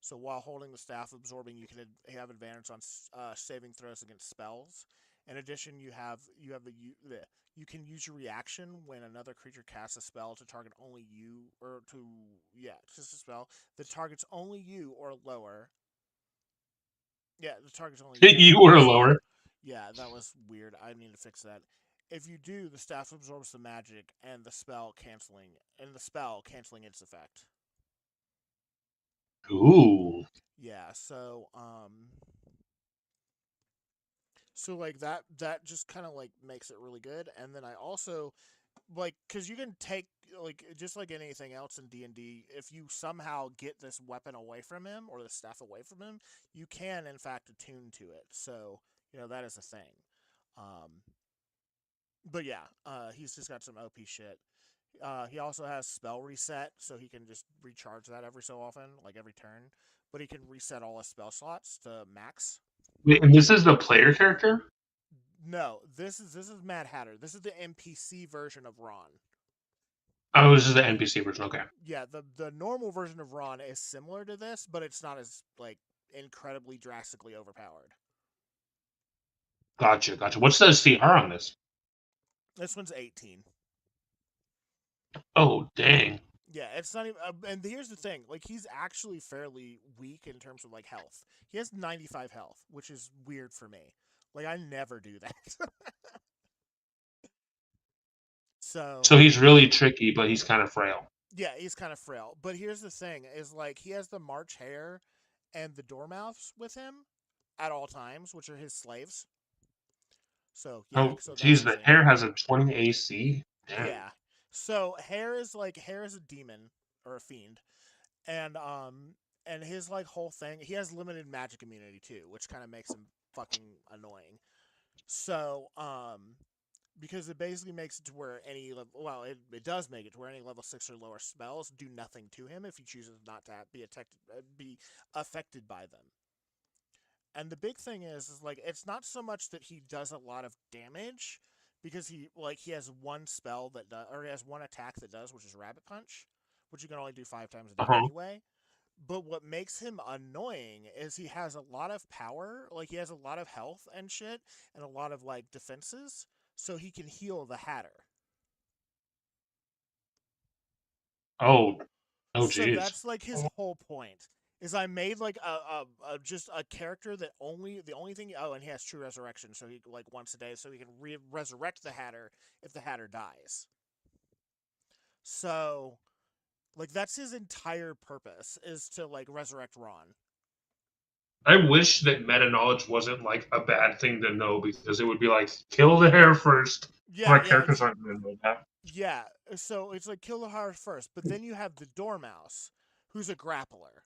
So while holding the staff absorbing, you can have advantage on saving throws against spells. In addition, you can use your reaction when another creature casts a spell to target only you, or to just a spell that targets only you or lower. Yeah, the target's only you. You were lower. Yeah, that was weird. I need to fix that. If you do, the staff absorbs the magic and the spell canceling its effect. Ooh. Yeah, so like that just kind of like makes it really good. And then I also like because you can take like just like anything else in D&D, if you somehow get this weapon away from him or the staff away from him, you can in fact attune to it. So you know that is a thing. Um, but yeah, he's just got some OP shit. He also has spell reset, so he can just recharge that every so often, like every turn. But he can reset all his spell slots to max. Wait, and this is the player character? No, this is Mad Hatter. This is the NPC version of Ron. Oh, this is the NPC version. Okay. Yeah, the normal version of Ron is similar to this, but it's not as like incredibly drastically overpowered. Gotcha, gotcha. What's the CR on this? This one's 18. Oh, dang. Yeah, it's not even. And here's the thing: like he's actually fairly weak in terms of like health. He has 95 health, which is weird for me. Like I never do that. So So he's really tricky, but he's kind of frail. yeah, he's kind of frail. But here's the thing: is like he has the March Hare and the Dormouse with him at all times, which are his slaves. So yeah, Oh, so that's geez, the the thing. hair has a 20 AC. Damn. Yeah. So Hare is a demon or a fiend, and his like whole thing, he has limited magic immunity too, which kind of makes him fucking annoying. So because it basically makes it to where it does make it to where any level 6 or lower spells do nothing to him if he chooses not to be affected by them. And the big thing is like it's not so much that he does a lot of damage because he has one spell that does, or he has one attack that does, which is Rabbit Punch, which you can only do 5 times a day Uh-huh. anyway. But what makes him annoying is he has a lot of power, like he has a lot of health and shit, and a lot of like defenses, so he can heal the Hatter. Oh, oh, So geez. that's like his whole point. Is I made like just a character that the only thing and he has true resurrection, so he like once a day, so he can resurrect the Hatter if the Hatter dies. So like that's his entire purpose is to like resurrect Ron. I wish that meta knowledge wasn't like a bad thing to know because it would be like kill the hair first. Yeah, My yeah, characters aren't going to know that. yeah. So it's like kill the Hatter first, but then you have the Dormouse, who's a grappler.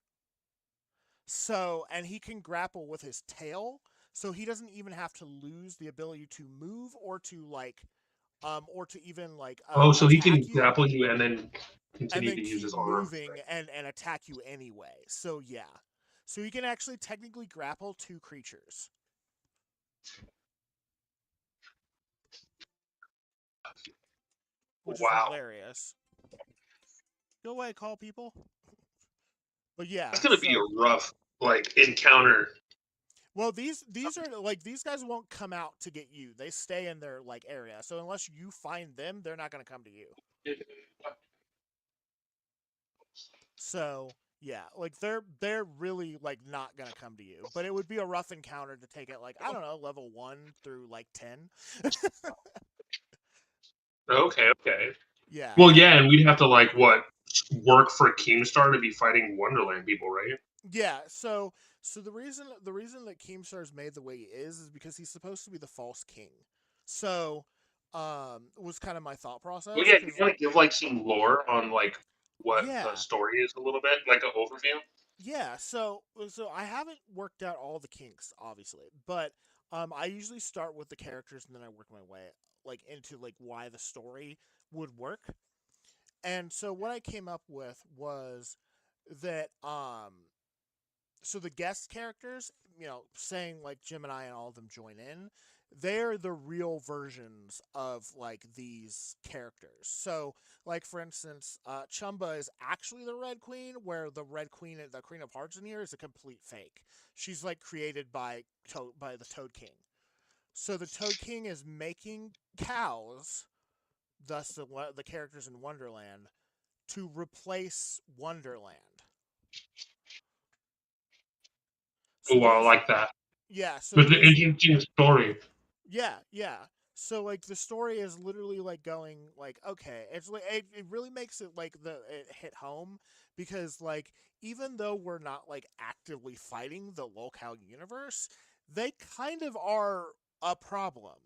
So, and he can grapple with his tail, so he doesn't even have to lose the ability to move or to even like Oh, so he attack can you, grapple you and then and continue then to use keep his arm. moving and attack you anyway. So yeah, so he can actually technically grapple two creatures, which is Wow. hilarious. Go away, call people. But yeah, That's going to be so a rough like encounter. well, these are like these guys won't come out to get you. They stay in their like area. So unless you find them, they're not going to come to you. So yeah, like they're really like not gonna come to you. But it would be a rough encounter to take it like I don't know level 1 through like 10. Okay, okay. Yeah, Well, and yeah, and we'd have to like what work for Keemstar to be fighting WonderLand people, right? yeah. So the reason that Keemstar is made the way he is because he's supposed to be the false king. So was kind of my thought Well, process yeah, you because gotta give like some lore on like what the yeah. story is a little bit, like an overview. Yeah, so I haven't worked out all the kinks, obviously, but I usually start with the characters and then I work my way like into like why the story would work. And so what I came up with was that so the guest characters, saying like Jim and I and all of them join in, they're the real versions of like these characters. So, like for instance, Chumba is actually the Red Queen, where the Red Queen, the Queen of Hearts in here, is a complete fake. She's like created by the Toad King. So the Toad King is making cows, thus the characters in Wonderland, to replace Wonderland. Oh, So wow, I there's like that. yeah, so With the there's interesting story. yeah, yeah. So like the story is literally like going like okay, it's like it really makes it like it hit home because like even though we're not like actively fighting the Lolcow universe, they kind of are a problem.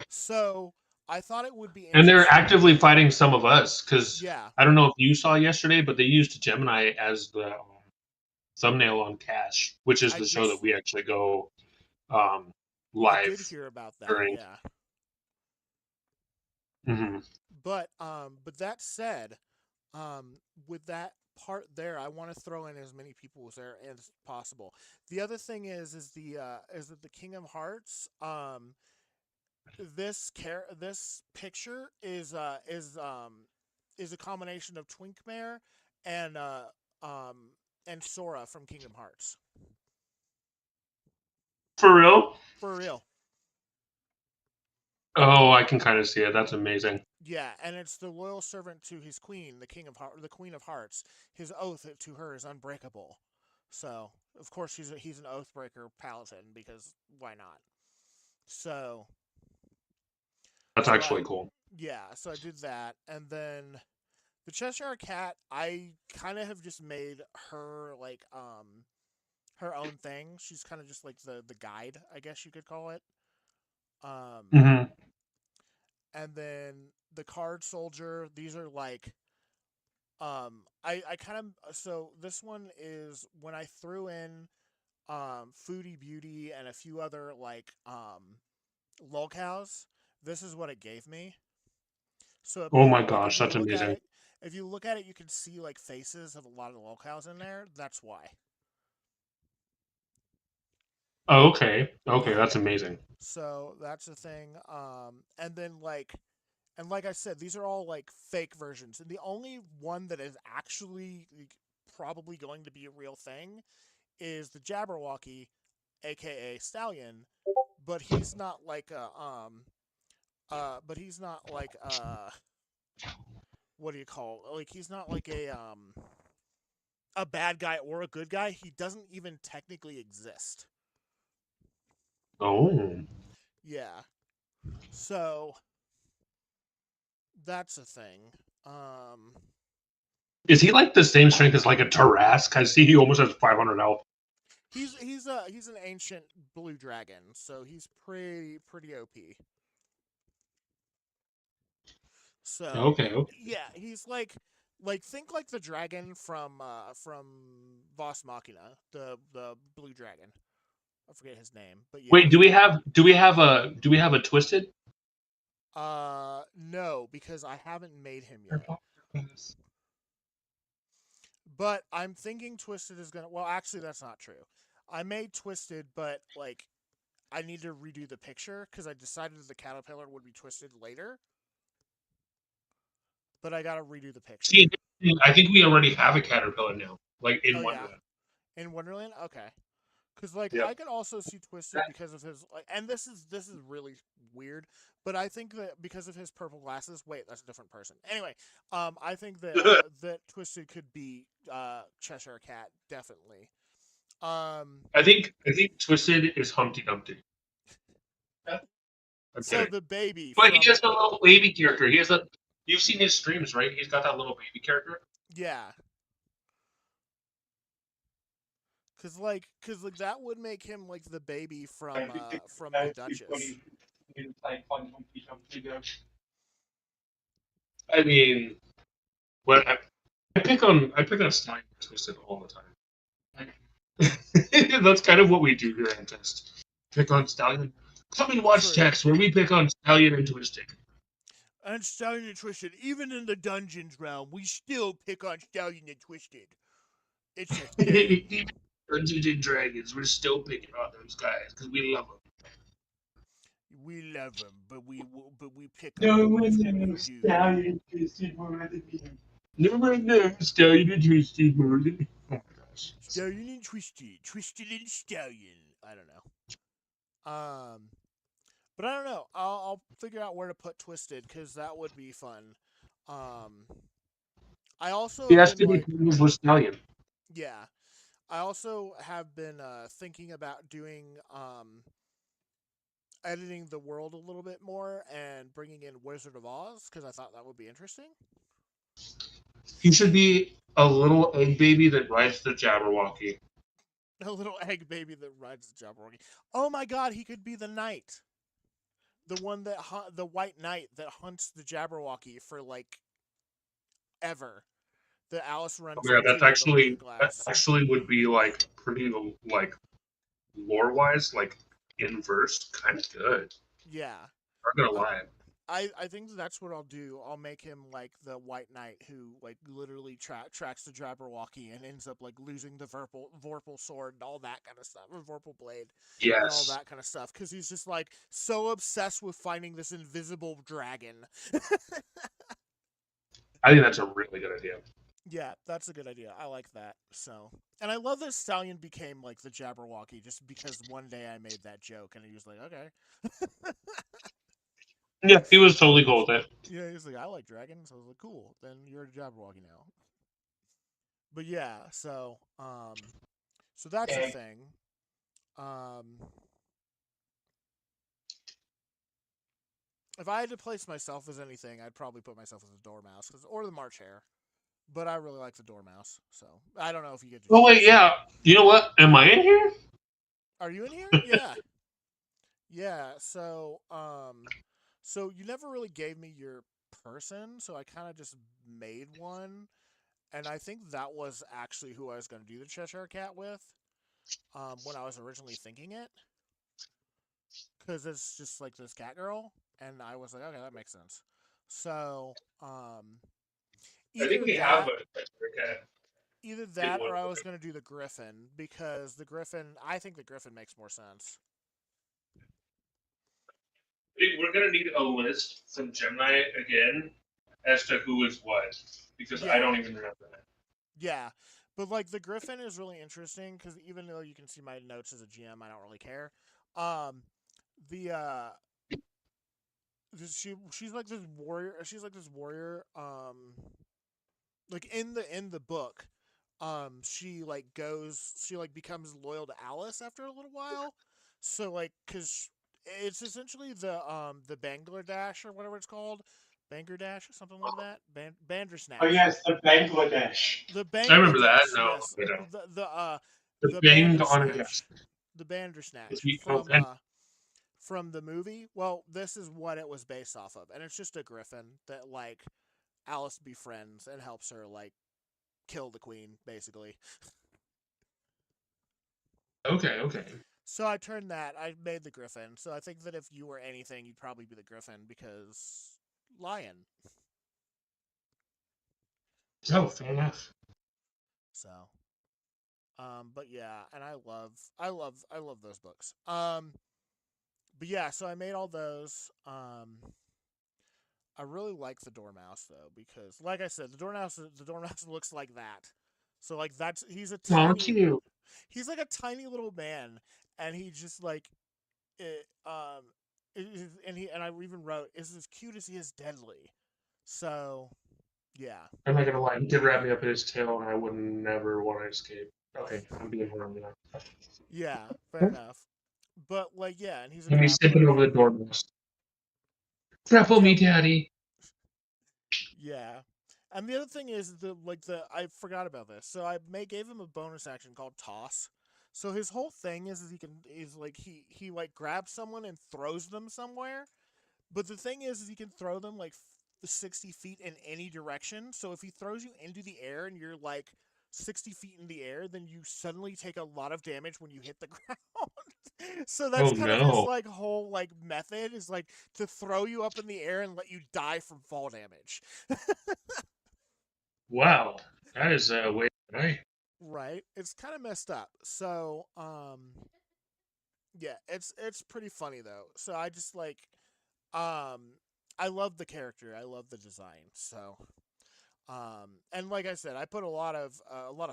So I thought it would be And they're interesting. actively fighting some of us because Yeah, I don't know if you saw yesterday, but they used Gemini as the thumbnail on Cash, which is I the did show that we actually go um, I did live hear about that. during. Yeah. Hmm. But that said, with that part there, I want to throw in as many people as possible. The other thing is that the Kingdom Hearts this picture is a combination of Twinkmare and um and Sora from Kingdom Hearts. For real? For real. Oh, I can kind of see it. That's amazing. Yeah, and it's the loyal servant to his queen, the Queen of Hearts. His oath to her is unbreakable. So, of course, he's an oathbreaker paladin because why not? So, That's so I actually cool. Yeah, so I did that, and then the Cheshire Cat, I kind of have just made her like her own thing. She's kind of just like the guide, I guess you could call it. Um, Hmm. and then the card soldier. These are like I kind of so this one is when I threw in Foodie Beauty and a few other like lolcows. This is what it gave me. So Oh my like gosh, that's amazing. if you look at it, you can see like faces of a lot of lolcows in there. That's why. Oh, okay. Okay, Yeah. that's amazing. So that's the thing. And then like I said, these are all like fake versions, and the only one that is actually like, probably going to be a real thing is the Jabberwocky, aka Stallion, but he's not like but he's not like what do you call like he's not like a bad guy or a good guy. He doesn't even technically exist. Oh. Yeah. So that's a thing. Um Is he like the same strength as like a Tarask? I see he almost has 500 health. he's an ancient blue dragon, so he's pretty OP. So Okay, okay. yeah, he's like think like the dragon from Voss Machina, the blue dragon. I forget his name, but yeah. Wait, do we have a twisted? No, because I haven't made him yet. But I'm thinking Twisted is gonna. Well, actually, that's not true. I made Twisted, but like I need to redo the picture because I decided the caterpillar would be twisted later. But I gotta redo the picture. See, I think we already have a caterpillar now, like Oh in yeah, Wonderland. in Wonderland. Okay, because like Yep. I could also see Twisted because of his like, and this is really weird. But I think that because of his purple glasses. Wait, that's a different person. Anyway, I think that that Twisted could be Cheshire Cat definitely. Um, I think Twisted is Humpty Dumpty. I'm so kidding. the baby But he from has a little baby character. He has a. You've seen his streams, right? He's got that little baby character. yeah, cause like that would make him like the baby from the That'd be Duchess. funny. You like fun Humpty Dumpty go. I mean, what I pick on Stallion and Twisted all the time. That's kind of what we do here in Test. Pick on Stallion. Come and watch True. Text where we pick on Stallion and Twisted. And Stallion and Twisted, even in the dungeons realm, we still pick on Stallion and Twisted. It's a thing. Even Dungeons and Dragons, we're still picking on those guys because we love them. We love them, but we pick on No them. one That's what we knows do. Stallion twisted more than me. No one knows Stallion and Twisted more than me. Oh my gosh. Stallion and Twisted, Twisted and Stallion. I don't know. But I don't know. I'll figure out where to put Twisted because that would be fun. Um, I also He have has been to be like, friends with Stallion. yeah. I also have been thinking about doing editing the world a little bit more and bringing in Wizard of Oz because I thought that would be interesting. He should be a little egg baby that rides the Jabberwocky. A little egg baby that rides the Jabberwocky. Oh my God, he could be the knight, the one that the white knight that hunts the Jabberwocky for like ever. That Alice Oh runs my god, into with the looking that glass. actually would be like pretty like lore wise, like inverse, kind of good. Yeah, Not gonna I, lie. I think that's what I'll do. I'll make him like the White Knight who like literally tracks the Jabberwocky and ends up like losing the Vorpal sword and all that kind of stuff, or Vorpal blade and all Yes, that kind of stuff because he's just like so obsessed with finding this invisible dragon. I think that's a really good idea. Yeah, that's a good idea. I like that. So, and I love that Stallion became like the Jabberwocky just because one day I made that joke and he was like, okay. Yeah, he was totally cool with it. Yeah, he's like, I like dragons. I was like, cool. Then you're a Jabberwocky now. But yeah, so that's a Egg. thing. Um, if I had to place myself as anything, I'd probably put myself as a dormouse or the March Hare. But I really like the dormouse, so I don't know if you get to Oh wait, choose. yeah. You know what? Am I in here? Are you in here? Yeah, yeah. So you never really gave me your person, so I kind of just made one, and I think that was actually who I was going to do the Cheshire Cat with, when I was originally thinking it, because it's just like this cat girl, and I was like, okay, that makes sense. So, I think either we have that, a cat either in that, one or of I them. was going to do the Griffin because I think the Griffin makes more sense. We're gonna need a list from Gemini again as to who is what because I Yeah, don't even remember that. yeah. But like the Griffin is really interesting because even though you can see my notes as a GM, I don't really care. Um, the she's like this warrior. She's like this warrior. Like in the book, she like becomes loyal to Alice after a little while. So like, cause it's essentially the Bangladesh or whatever it's called, Bangladesh or something like that, Oh Bandersnatch. yes, the Bangladesh. The I remember that. Bangladesh, No, yes, I don't. The the bang on a desk. Bandersnatch, the Bandersnatch And from the movie. Well, this is what it was based off of, and it's just a griffin that like Alice befriends and helps her like kill the queen, basically. okay, okay. So I turned that. I made the griffin. So I think that if you were anything, you'd probably be the griffin because lion. Oh, fair enough. So, but yeah, and I love those books. But yeah, so I made all those. I really like the dormouse though because, like I said, the dormouse looks like that. So like Oh, cute. he's like a tiny little man, and he just like it, and I even wrote is as cute as he is deadly. So yeah, I'm not gonna lie. He could wrap me up in his tail, and I would never want to escape. Okay, I'm being wrong now. yeah, fair enough. But like yeah, and he's a And he's stepping grappler. over the doorpost. Grapple me, Yep, daddy. yeah. And the other thing is the I forgot about this. So I gave him a bonus action called toss. So his whole thing is he like grabs someone and throws them somewhere. But the thing is he can throw them like 60 feet in any direction. So if he throws you into the air and you're like 60 feet in the air, then you suddenly take a lot of damage when you hit the ground. So Oh that's kind of his no! like whole like method is like to throw you up in the air and let you die from fall damage. Wow, that is a way to die. Right? It's kind of messed up. So, yeah, it's pretty funny though. So I just like um I love the character. I love the design. So, and like I said, I put a lot of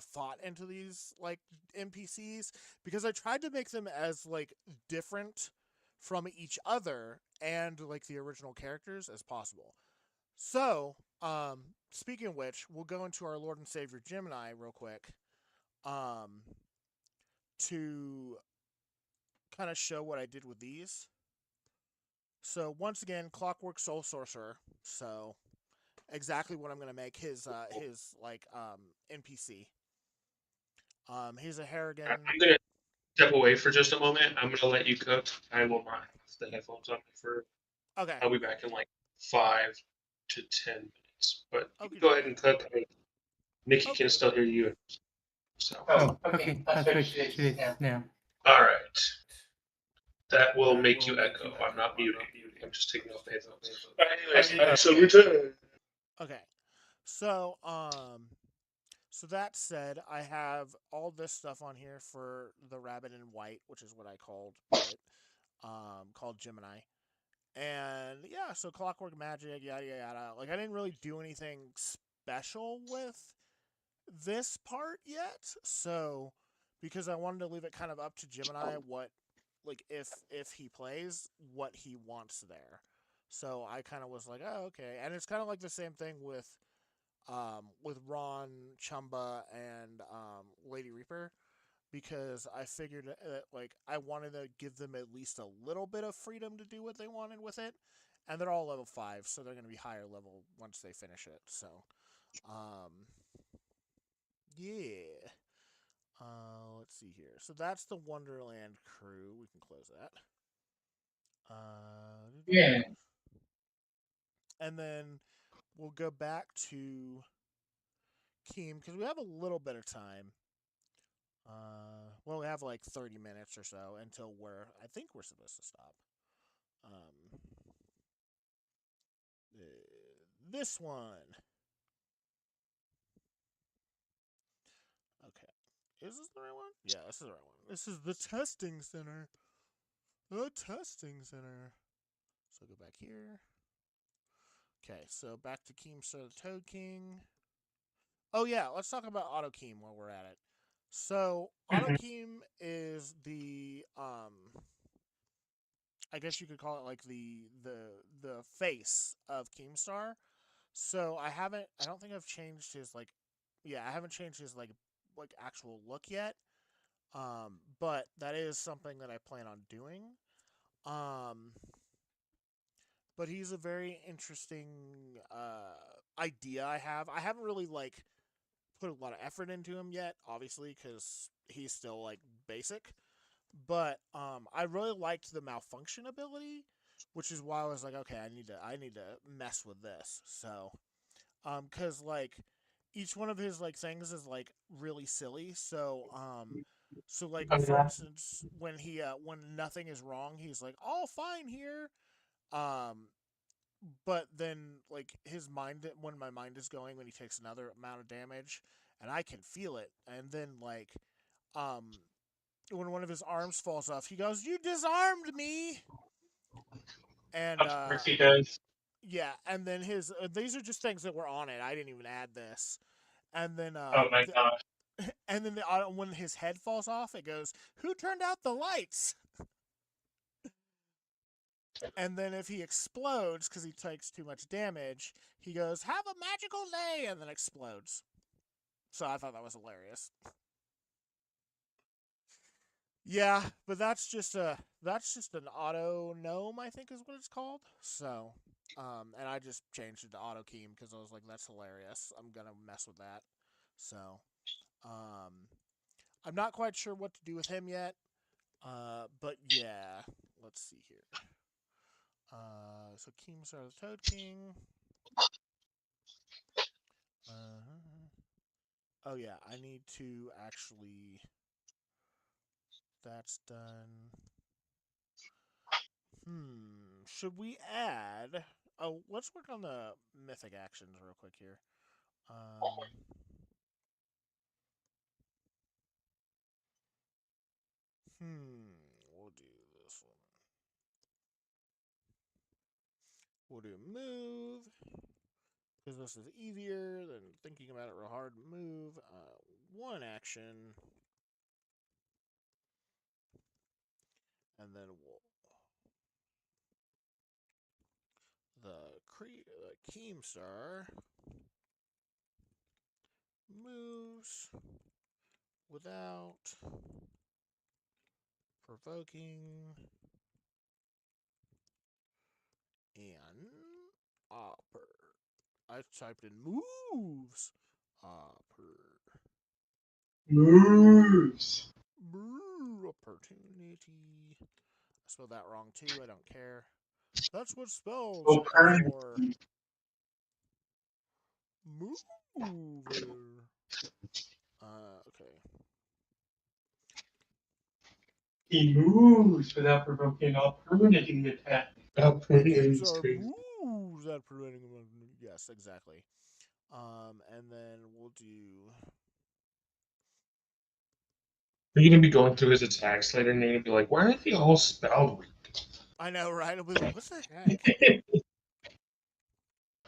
thought into these like NPCs because I tried to make them as like different from each other and like the original characters as possible. So, speaking of which, we'll go into our Lord and Savior Gemini real quick. Um, to kind of show what I did with these. So once again, Clockwork Soul Sorcerer. So exactly what I'm gonna make his like NPC. He's a Harrigan. I'm gonna step away for just a moment. I'm gonna let you cook. I will not have the headphones on for. Okay, I'll be back in like 5 to 10 minutes. But you can okie go ahead dokie, and cook. Nikki can okie still dokie. hear you. So, Oh, Oh, okay. okay. I'll I'll switch switch to to this this now. now. all right. That will make you echo. I'm not muting. I'm just taking off the headphones. But anyways, so return. Okay, so so that said, I have all this stuff on here for the Rabbit in White, which is what I called it, called Gemini. And yeah, so Clockwork Magic, yada yada yada. Like I didn't really do anything special with this part yet, so because I wanted to leave it kind of up to Gemini what like if he plays what he wants there. So I kind of was like, oh okay, and it's kind of like the same thing with Ron, Chumba, and Lady Reaper because I figured that like I wanted to give them at least a little bit of freedom to do what they wanted with it, and they're all level 5, so they're going to be higher level once they finish it. So, yeah. Let's see here. So that's the Wonderland crew. We can close that. Yeah. And then we'll go back to Keem because we have a little bit of time. Well, we have like 30 minutes or so until I think we're supposed to stop. This one. Okay. Is this the right one? Yeah, this is the right one. This is the testing center. The testing center. So go back here. Okay, so back to Keemstar the Toad King. Oh yeah, let's talk about Auto Keem while we're at it. So Auto Keem is the I guess you could call it like the face of Keemstar. So I don't think I've changed his I haven't changed his like actual look yet. But that is something that I plan on doing. But he's a very interesting idea I have. I haven't really put a lot of effort into him yet, obviously, because he's still basic. But I really liked the malfunction ability, which is why I was like, okay, I need to mess with this. So, because each one of his things is really silly. So, for instance, when when nothing is wrong, he's like, all fine here. But then his mind, when my mind is going, when he takes another amount of damage, and I can feel it, and then um when one of his arms falls off, he goes, "You disarmed me!" And Of course he does. yeah, and then his these are just things that were on it. I didn't even add this. And then Oh my gosh. and then when his head falls off, it goes, "Who turned out the lights?" And then if he explodes because he takes too much damage, he goes, "Have a magical day," and then explodes. So I thought that was hilarious. Yeah, but that's just an auto gnome, I think is what it's called. So, and I just changed it to auto keem because I was like, that's hilarious. I'm gonna mess with that. So, I'm not quite sure what to do with him yet. But yeah, let's see here. So Keemstar the Toad King. Oh yeah, I need to actually. That's done. Should we add? Oh, let's work on the mythic actions real quick here. We'll do this one. We'll do move because this is easier than thinking about it real hard. Move, one action, and then we'll the Keemstar moves without provoking and upper. I typed in moves. Moves. Opportunity. I spelled that wrong too. I don't care. That's what spells Oh, are for. Mover. Okay. He moves without provoking all permanent attack. These are moves that preventing him. Yes, exactly. And then we'll do. You're gonna be going through his attacks later, and you're gonna be like, "Why are they all spelled weird?" I know, right? I'll be like, what the heck?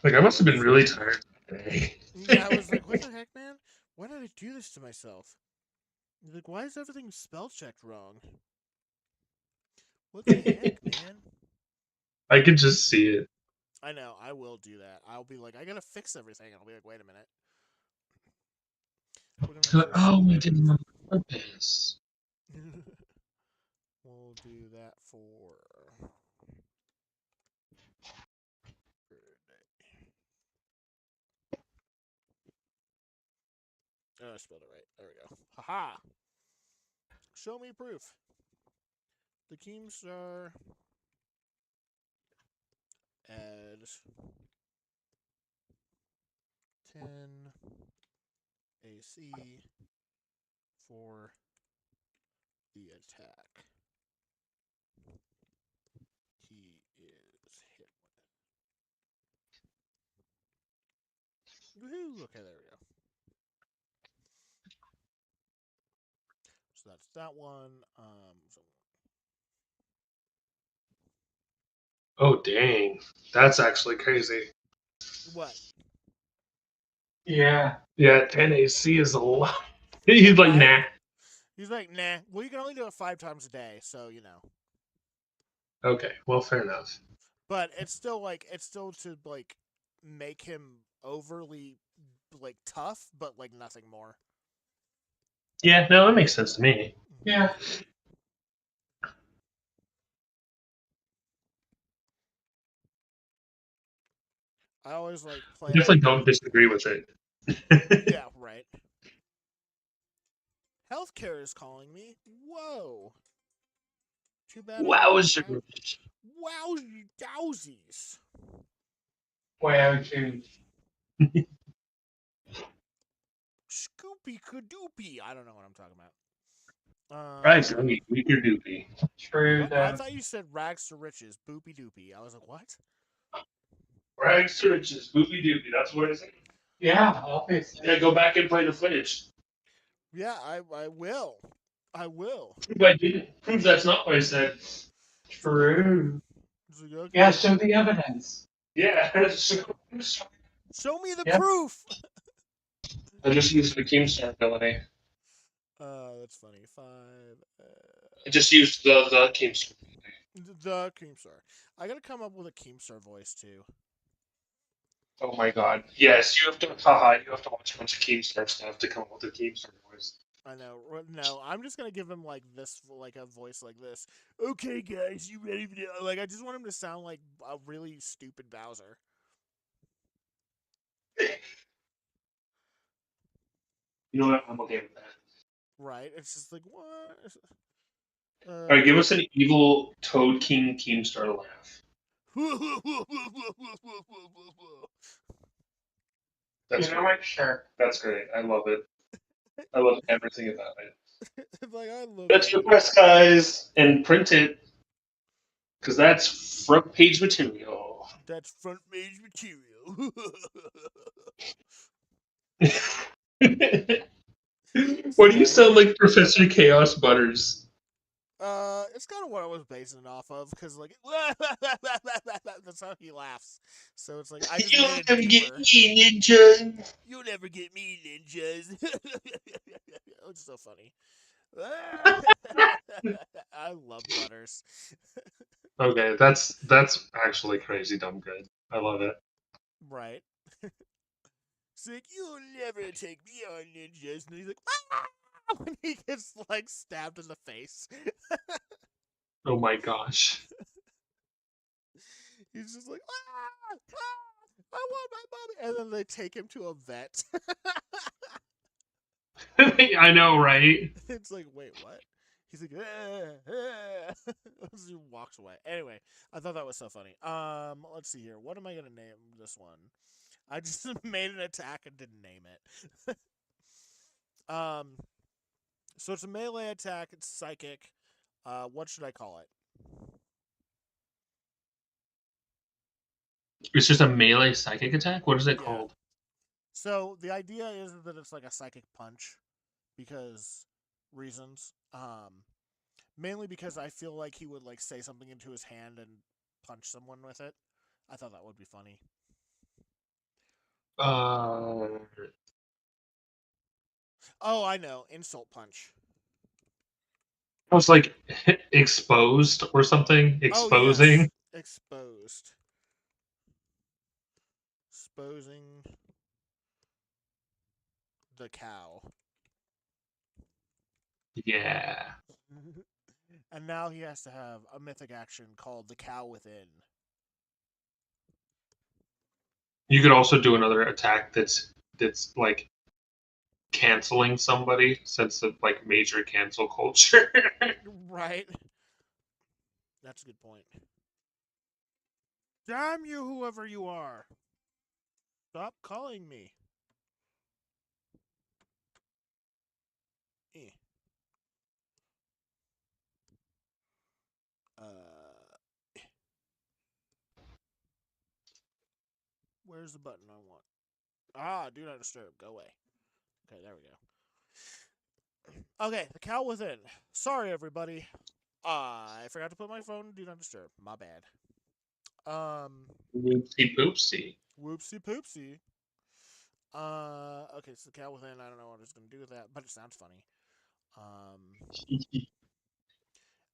Like I must have been really tired today. Yeah, I was like, what the heck, man? Why did I do this to myself? Like, why is everything spell checked wrong? What the heck, man? I could just see it. I know, I will do that. I'll be like, I gotta fix everything. I'll be like, wait a minute. We're gonna Like, oh, I didn't remember purpose. We'll do that for I spelled it right. There we go. Haha. Show me proof. The Keemstar adds 10 AC for the attack he is hit with. Woohoo! Okay, there we go. So that's that one. Oh dang, that's actually crazy. What? Yeah. Yeah, 10 AC is a lot. He's like, Right? nah. He's like, nah. Well, you can only do it 5 times a day, so you know. Okay, well, fair enough. But it's still to like make him overly like tough, but like nothing more. Yeah, no, that makes sense to me. Yeah. I always like I play. definitely don't disagree with it. Yeah, right. Healthcare is calling me. Whoa. Too bad. Wowzers. Wowzy dowsies. Wow, dude. Scoopy kadoopy. I don't know what I'm talking about. Right, weaker doopy. True, What? I though. thought you said rags to riches, boopy doopy. I was like, what? Rags to riches, boopy doopy. That's what I said. Yeah, obviously. Yeah, go back and play the footage. Yeah, I will. I will. Prove I didn't. Prove that's not what I said. True. It's like, okay. Yeah, show the evidence. Yeah. Show me the Yep. proof. I just used the Keemstar ability. That's funny. 5. I just used the Keemstar. The Keemstar. I gotta come up with a Keemstar voice too. Oh my god. Yes, you have to. Haha, you have to watch a bunch of Keemstar stuff to come up with a Keemstar voice. I know. No, I'm just gonna give him like this, like a voice like this. Okay, guys, you ready for the? Like, I just want him to sound like a really stupid Bowser. You know what? I'm okay with that. Right? It's just like what? Alright, give us an evil Toad King Keemstar laugh. That's You know great. what? Sure. That's great. I love it. I love everything about it. Like I love. That's your press, guys, and print it, because that's front page material. That's front page material. Why do you sound like Professor Chaos Butters? It's kind of what I was basing it off of, because like that's how he laughs. So it's like I just You'll made it never deeper. get me, ninja. You'll never get me, ninjas. It's so funny. I love Butters. Okay, that's actually crazy dumb good. I love it. Right. It's like, you'll never take me on, ninjas. And he's like, ah! When he gets like stabbed in the face. Oh my gosh. He's just like, ah! Ah! I want my mommy. And then they take him to a vet. I know, right? It's like, wait, what? He's like, he walks away. Anyway, I thought that was so funny. Let's see here. What am I gonna name this one? I just made an attack and didn't name it. So it's a melee attack. It's psychic. What should I call it? It's just a melee psychic attack? What is it Yeah. called? So the idea is that it's like a psychic punch, because reasons. Mainly because I feel like he would like say something into his hand and punch someone with it. I thought that would be funny. Oh, I know. Insult punch. I was like exposed or something. Exposing. Oh, yes. Exposed. Exposing the cow. Yeah. And now he has to have a mythic action called the cow within. You could also do another attack that's like canceling somebody since of like major cancel culture. Right. That's a good point. Damn you, whoever you are! Stop calling me. Eh. Where's the button I want? Ah, do not disturb. Go away. Okay, there we go. Okay, the cow within. Sorry, everybody. I forgot to put my phone in do not disturb. My bad. Whoopsie poopsie. Whoopsie poopsie. Okay, so the cow within. I don't know what it's gonna do with that, but it sounds funny.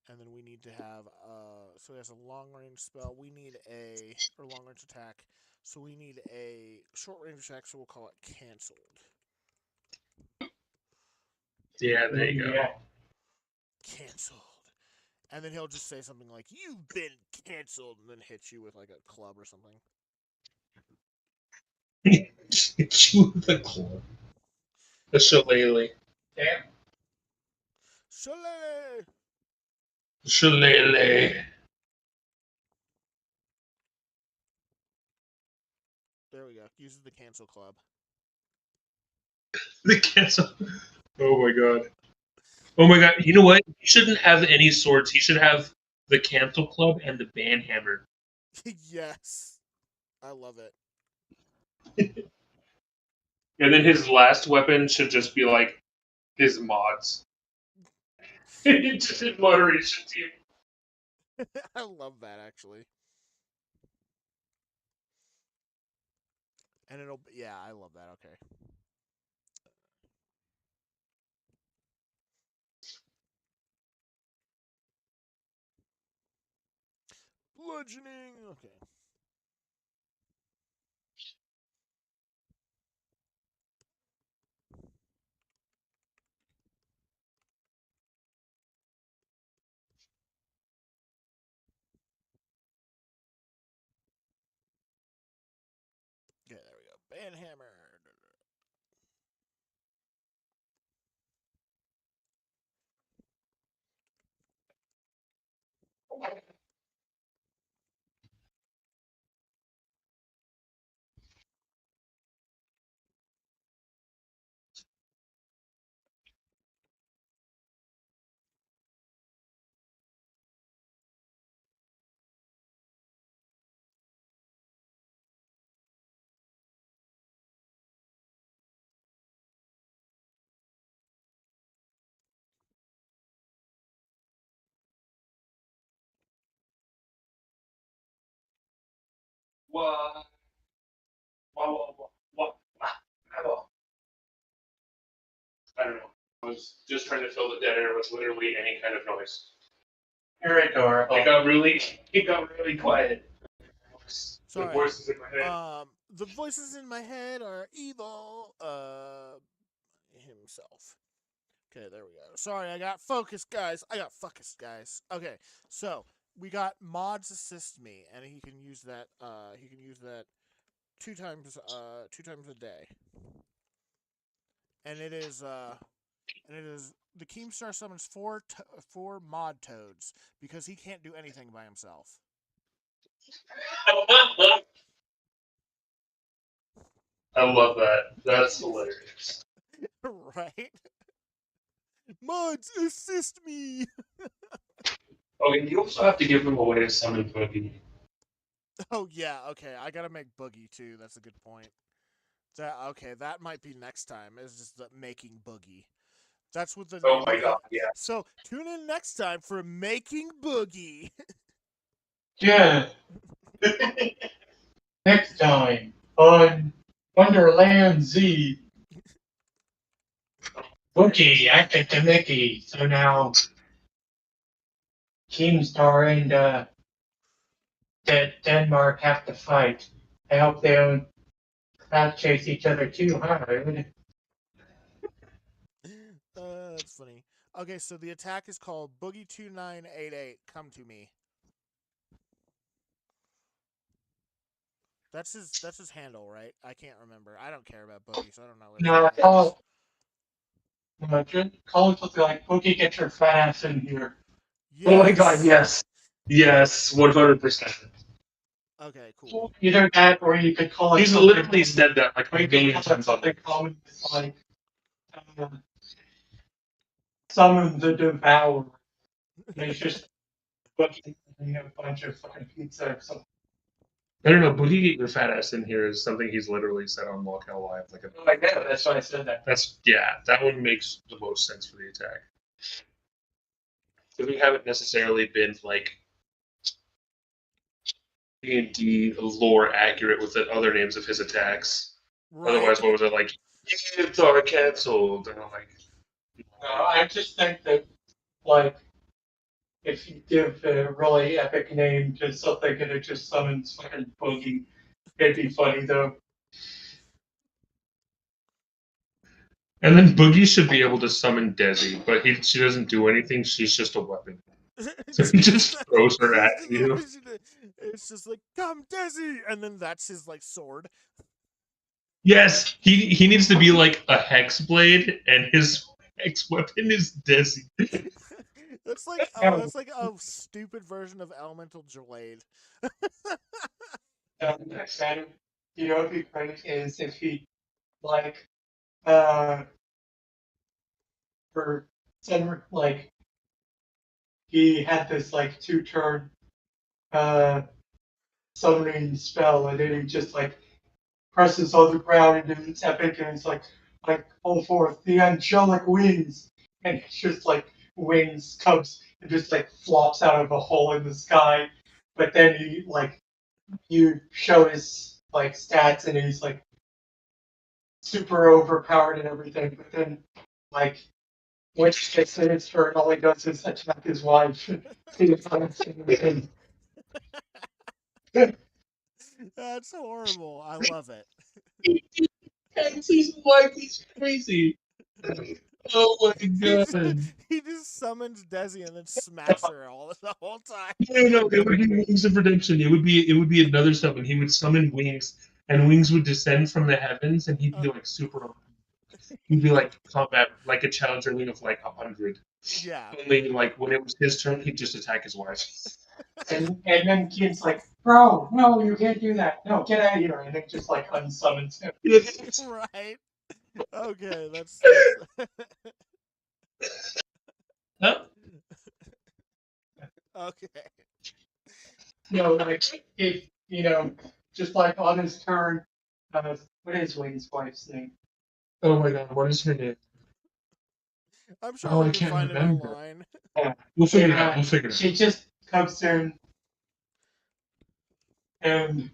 And then we need to have so it has a long range spell. We need or long range attack. So we need a short range attack. So we'll call it canceled. Yeah, there you go. Yeah. Canceled. And then he'll just say something like, "You've been canceled," and then hit you with like a club or something. Chew the club. The shillelagh. Damn. Shillelagh! Shillelagh. There we go. Uses the cancel club. The cancel. Oh my god. Oh my god. You know what? He shouldn't have any swords. He should have the cancel club and the banhammer. Yes. I love it. And then his last weapon should just be like his mods. Just his moderation team. I love that, actually. And yeah, I love that. Okay. Bludgeoning. Okay. Okay, there we go. Banhammer. What? I don't know. I was just trying to fill the dead air with literally any kind of noise. You're adorable. It got really quiet. The Sorry. voices in my head. The voices in my head are evil. Himself. Okay, there we go. Sorry, I got focused, guys. Okay, so we got mods assist me, and he can use that. He can use that two times a day. And it is the Keemstar summons four mod toads because he can't do anything by himself. I love that. That's hilarious. Right? Mods assist me. Oh, and you also have to give him a way to summon Boogie. Oh yeah, okay. I gotta make Boogie too. That's a good point. That might be next time. Is just the making Boogie. That's what the Oh name my of god, it. yeah. So tune in next time for making Boogie. Yeah. Next time on WonderLand Z. Wookie acted to Mickey, so now Keemstar and Denmark have to fight. I hope they don't crowd chase each other too hard. That's funny. Okay, so the attack is called Boogie 2988. Come to me. That's his handle, right? I can't remember. I don't care about Boogie, so I don't know what his No, handle is. Just call it something like Boogie, get your fat ass in here. Yes. Oh my god, yes. Yes, 100%. Okay, cool. Either that or you could call it He's something literally said that like or a you could million call it times on something common like uh, summon the devourer. And it's just fucking a bunch of fucking pizza or something. I don't know, Boogie get your fat ass in here is something he's literally said on Lolcow Live. Like that, that's why I said that. That one makes the most sense for the attack. Because we haven't necessarily been like D&D lore accurate with the other names of his attacks. Right. Otherwise, what was it like? Units are cancelled. And I'm like, I just think that, like, if you give a really epic name to something and it just summons fucking Boogie, it'd be funny though. and then Boogie should be able to summon Desi, but she doesn't do anything. She's just a weapon. So he just throws her at you. It's just like, come, Desi! And then that's his, like, sword. Yes, he needs to be like a hex blade, and his hex weapon is Desi. That's like a stupid version of Elemental Jade. And you know what'd be great is if he, like, for some, like, he had this, like, 2-turn, summoning spell, and then he just, like, presses on the ground, and then it's epic, and it's like, pull forth the angelic wings, and it's just like wings comes and just like flops out of a hole in the sky, but then he like you show his like stats, and he's like super overpowered and everything, but then like when he gets in his turn, all he does is attack his wife. That's horrible. I love it. His wife is crazy. Oh my god. He just summons Desi and then smacks her all the whole time. No, it would be Wings of Redemption. It would be another summon. He would summon Wings, and Wings would descend from the heavens, and he'd be like super. He'd be like combat, like a challenger wing of like 100. Yeah. Only like when it was his turn, he'd just attack his wife. And then Kid's like, bro, no, you can't do that. No, get out of here. And it just like unsummons him. Right. Okay, that's Huh? okay. Like if just like on his turn, what is Wayne's wife's name? Oh my god, what is her name? I'm sure Oh, we I can can't find it remember. online. Yeah. We'll figure it out. We'll figure it out. She just comes in and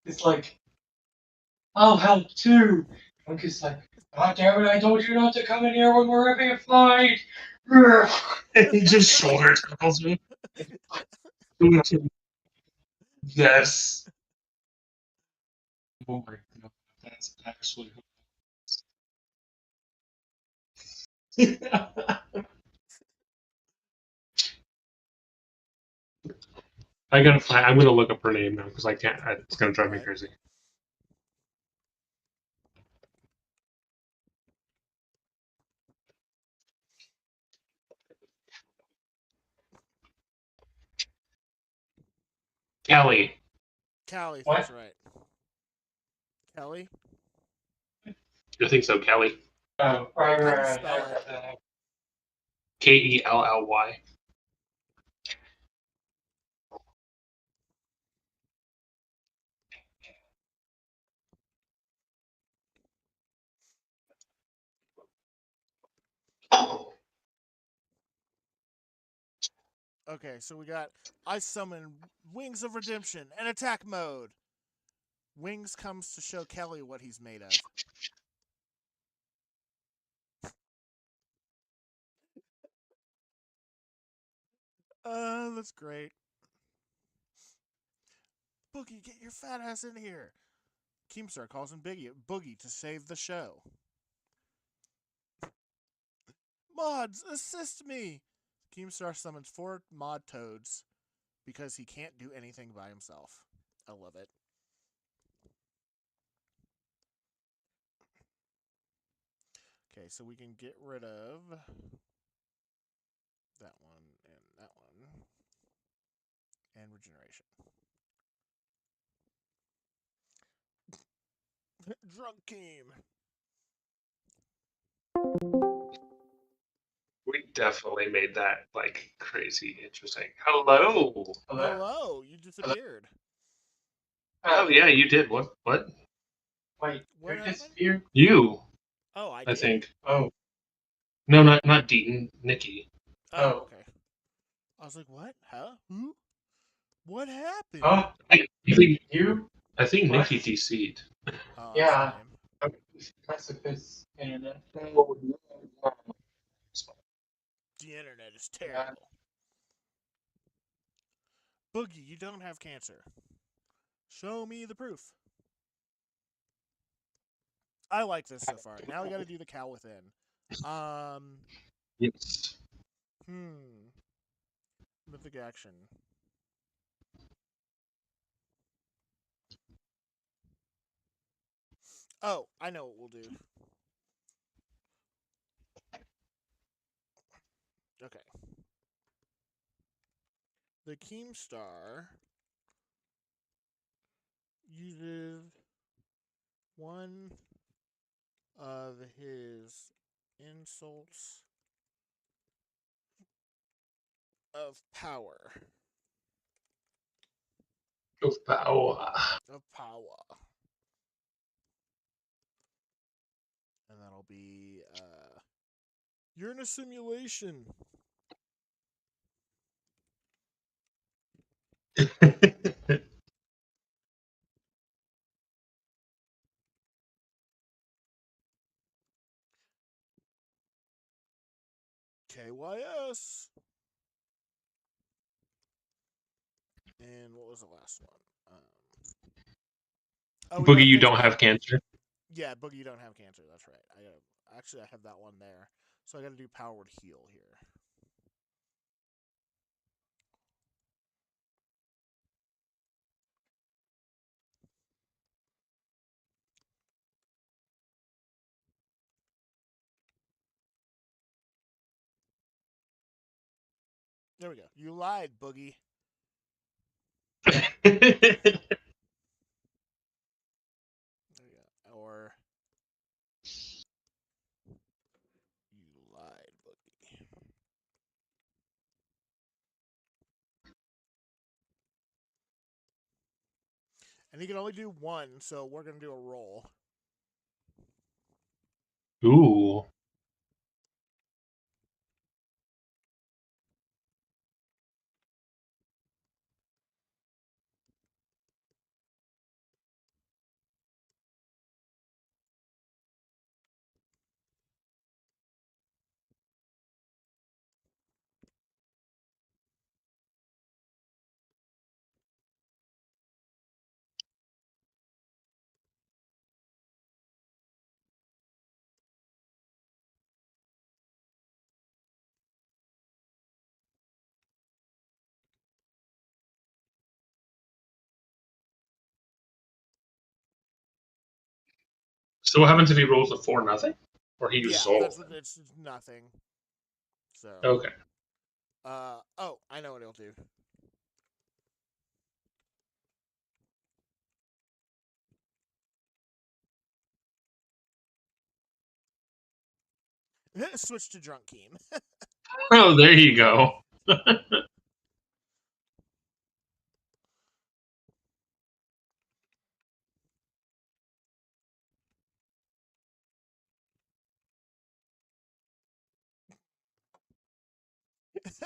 it's like, I'll help too. I'm just like, God damn it, I told you not to come in here when we're having a fight. He just shoulder tackles me. Yes. Oh my god, that's actually. I gotta find. I'm gonna look up her name now because I can't. It's gonna drive me Right. crazy. Kelly. Callie, What? that's right. Kelly? I think so. Kelly. Right, How do you right, spell right, it? right. Kelly. Okay, so we got I summon Wings of Redemption and attack mode. Wings comes to show Kelly what he's made of. That's great. Boogie, get your fat ass in here. Keemstar calls him Boogie to save the show. Mods, assist me! Keemstar summons 4 mod toads because he can't do anything by himself. I love it. Okay, so we can get rid of that one and that one. And regeneration. Drunk Keem. We definitely made that like crazy interesting. Hello. Hello, you disappeared. Oh yeah, you did. What? Wait, What who happened? disappeared? You, Oh, I I did? think. Oh, No, not Deaton. Nikki. Oh, Oh. okay. I was like, what? Huh? Who? What happened? oh, I think you? What? Nikki DC'd. Oh, that's Yeah. lame. Precipice internet. The internet is Yeah. terrible. Boogie, you don't have cancer. Show me the proof. I like this so far. Now we gotta do the cow within. Um, Yes. Mythic action. Oh, I know what we'll do. Okay. The Keemstar uses one of his insults of power. Of power. Of power. And that'll be, you're in a simulation. KYS. And what was the last one? We Boogie, gotta you fix don't have cancer. Yeah, Boogie, you don't have cancer. That's right. I have that one there. So I gotta do powered heal here. There we go. You lied, Boogie. There we go. Or you lied, Boogie. And he can only do one, so we're gonna do a roll. Ooh. So what happens if he rolls a 4-0? Or he uses Yeah, all that's of what them? it's nothing. So Okay. oh, I know what it'll do. Switch to Drunk Keem. Oh, there you go.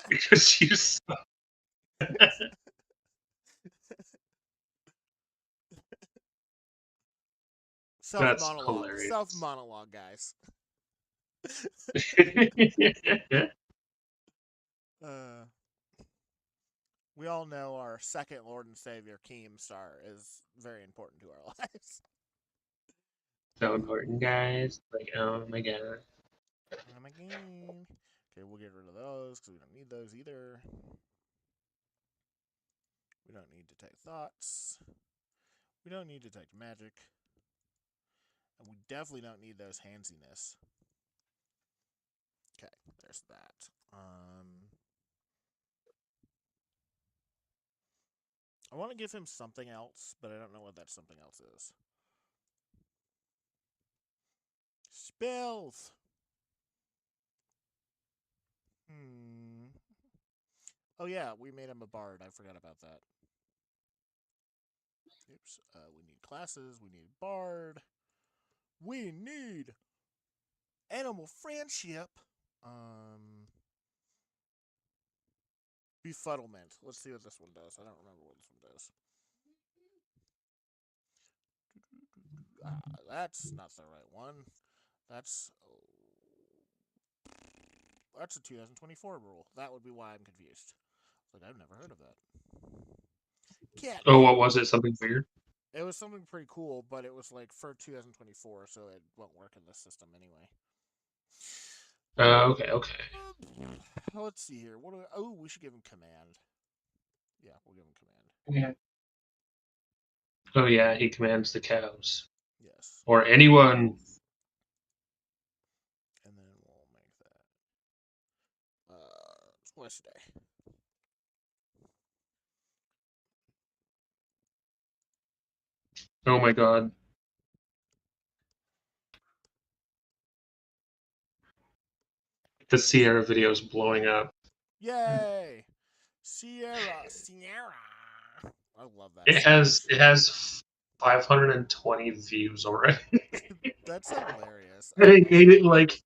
Because you suck. Self That's monologue. hilarious. Self monologue, guys. Uh, we all know our second Lord and Savior, Keemstar, is very important to our lives. So important, guys. Like, oh my god. Oh my god. Okay, we'll get rid of those because we don't need those either. We don't need detect thoughts. We don't need detect magic. And we definitely don't need those handsiness. Okay, there's that. I want to give him something else, but I don't know what that something else is. Spells! Oh yeah, we made him a bard. I forgot about that. Oops. We need classes. We need bard. We need animal friendship. Befuddlement. Let's see what this one does. I don't remember what this one does. That's not the right one. That's a 2024 rule. That would be why I'm confused. Like, I've never heard of that. Cat. Oh, what was it? Something weird? It was something pretty cool, but it was like for 2024, so it won't work in this system anyway. Okay. Let's see here. We should give him command. Yeah, we'll give him Yeah. command. Oh yeah, he commands the cows. Yes. Or anyone. And then we'll make that twice a day. Oh my god. The Sierra video is blowing up. Yay! Sierra. I love that. It has 520 views already. That's hilarious. And I made it like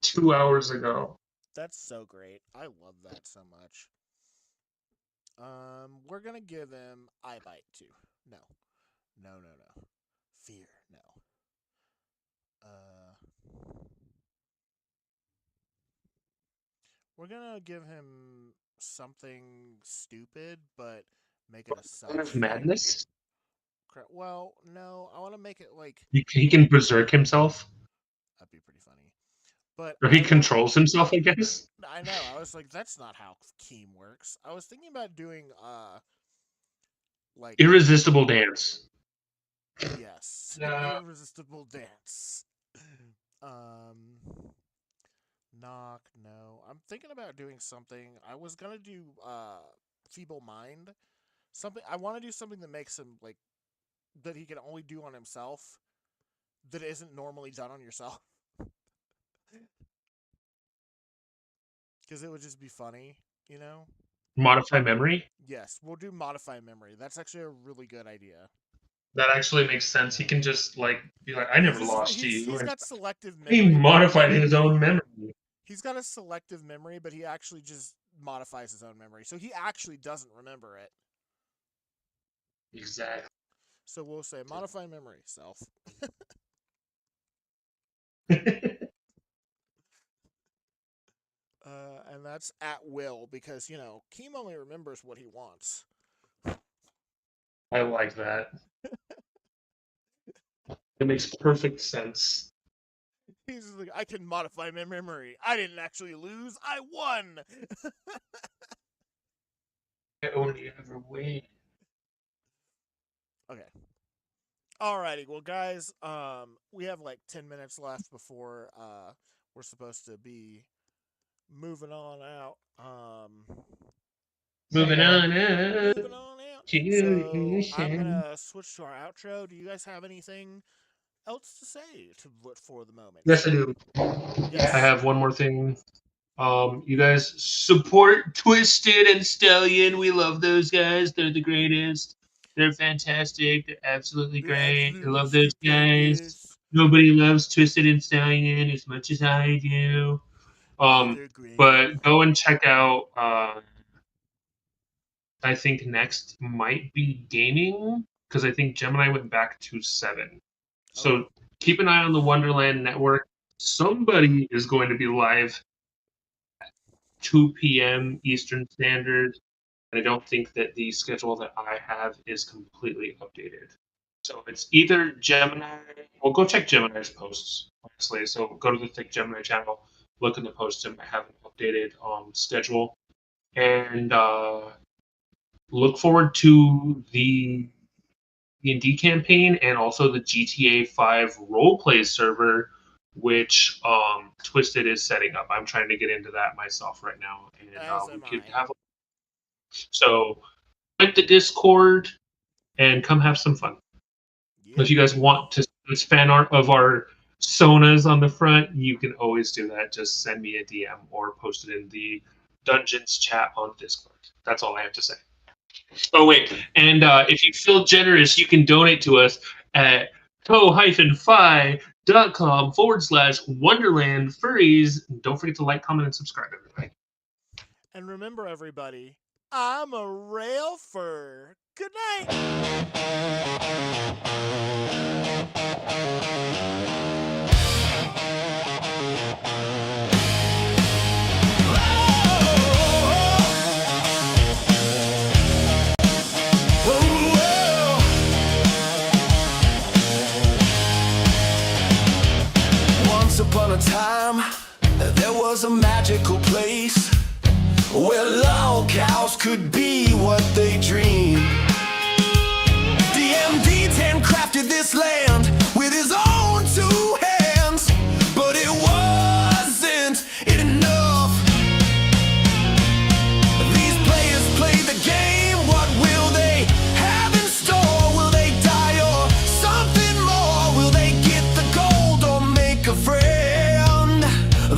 2 hours ago. That's so great. I love that so much. We're gonna give him eye bite too. No. Fear, no. We're gonna give him something stupid, but make it a self. Of madness? Well, no, I want to make it like He can berserk himself, that'd be pretty funny. But or he controls himself, I guess. I know. I was like, that's not how Keem works. I was thinking about doing like Irresistible dance. yes, No. irresistible dance. Knock. No, I'm thinking about doing something. I was gonna do feeble mind. Something I want to do something that makes him like that he can only do on himself that isn't normally done on yourself. Because it would just be funny, you know? Modify memory? Yes, we'll do modify memory. That's actually a really good idea. That actually makes sense. He can just like be like, I never lost to you. He's got selective memory. He modified his own memory. He's got a selective memory, but he actually just modifies his own memory. So he actually doesn't remember it. Exactly. So we'll say modify memory, self. And that's at will because, you know, Keem only remembers what he wants. I like that. It makes perfect sense. He's like, I can modify my memory. I didn't actually lose. I won. I only ever win. Okay. Alrighty. Well, guys, we have like 10 minutes left before we're supposed to be moving on out. Moving on Moving on out. So I'm out. gonna switch to our outro. Do you guys have anything else to say for the moment? Yes, I do. Yes. I have one more thing. You guys support Twisted and Stallion. We love those guys. They're the greatest. They're fantastic. They're absolutely great. I love those guys. Nobody loves Twisted and Stallion as much as I do. But go and check out. I think next might be gaming because I think Gemini went back to 7. So keep an eye on the WonderLand network. Somebody is going to be live at 2 p.m. Eastern Standard. And I don't think that the schedule that I have is completely updated. So it's either Gemini. Well, go check Gemini's posts, honestly. So go to the Thick Gemini channel, look in the posts, and I have an updated schedule. And look forward to the D&D campaign and also the GTA 5 roleplay server which Twisted is setting up. I'm trying to get into that myself right now, and As we am could I. have. So, like the Discord, and come have some fun. Yep. If you guys want to see fan art of our Sonas on the front, you can always do that. Just send me a DM or post it in the Dungeons chat on Discord. That's all I have to say. Oh wait, and if you feel generous, you can donate to us at co-fi.com/WonderLand Furries. Don't forget to like, comment, and subscribe, everybody. And remember, everybody, I'm a rail fur. Good night. Once upon a time, there was a magical place where Lolcows could be what they dreamed. DMD-10 crafted this land with his own two hands, but it wasn't enough. These players play the game. What will they have in store? Will they die or something more? Will they get the gold or make a friend?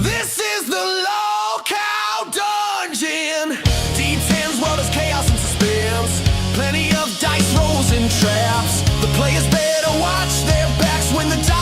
This is the Lolcow dungeon. D10's world is chaos and suspense. Plenty of dice rolls and traps. The players better watch their backs when the dice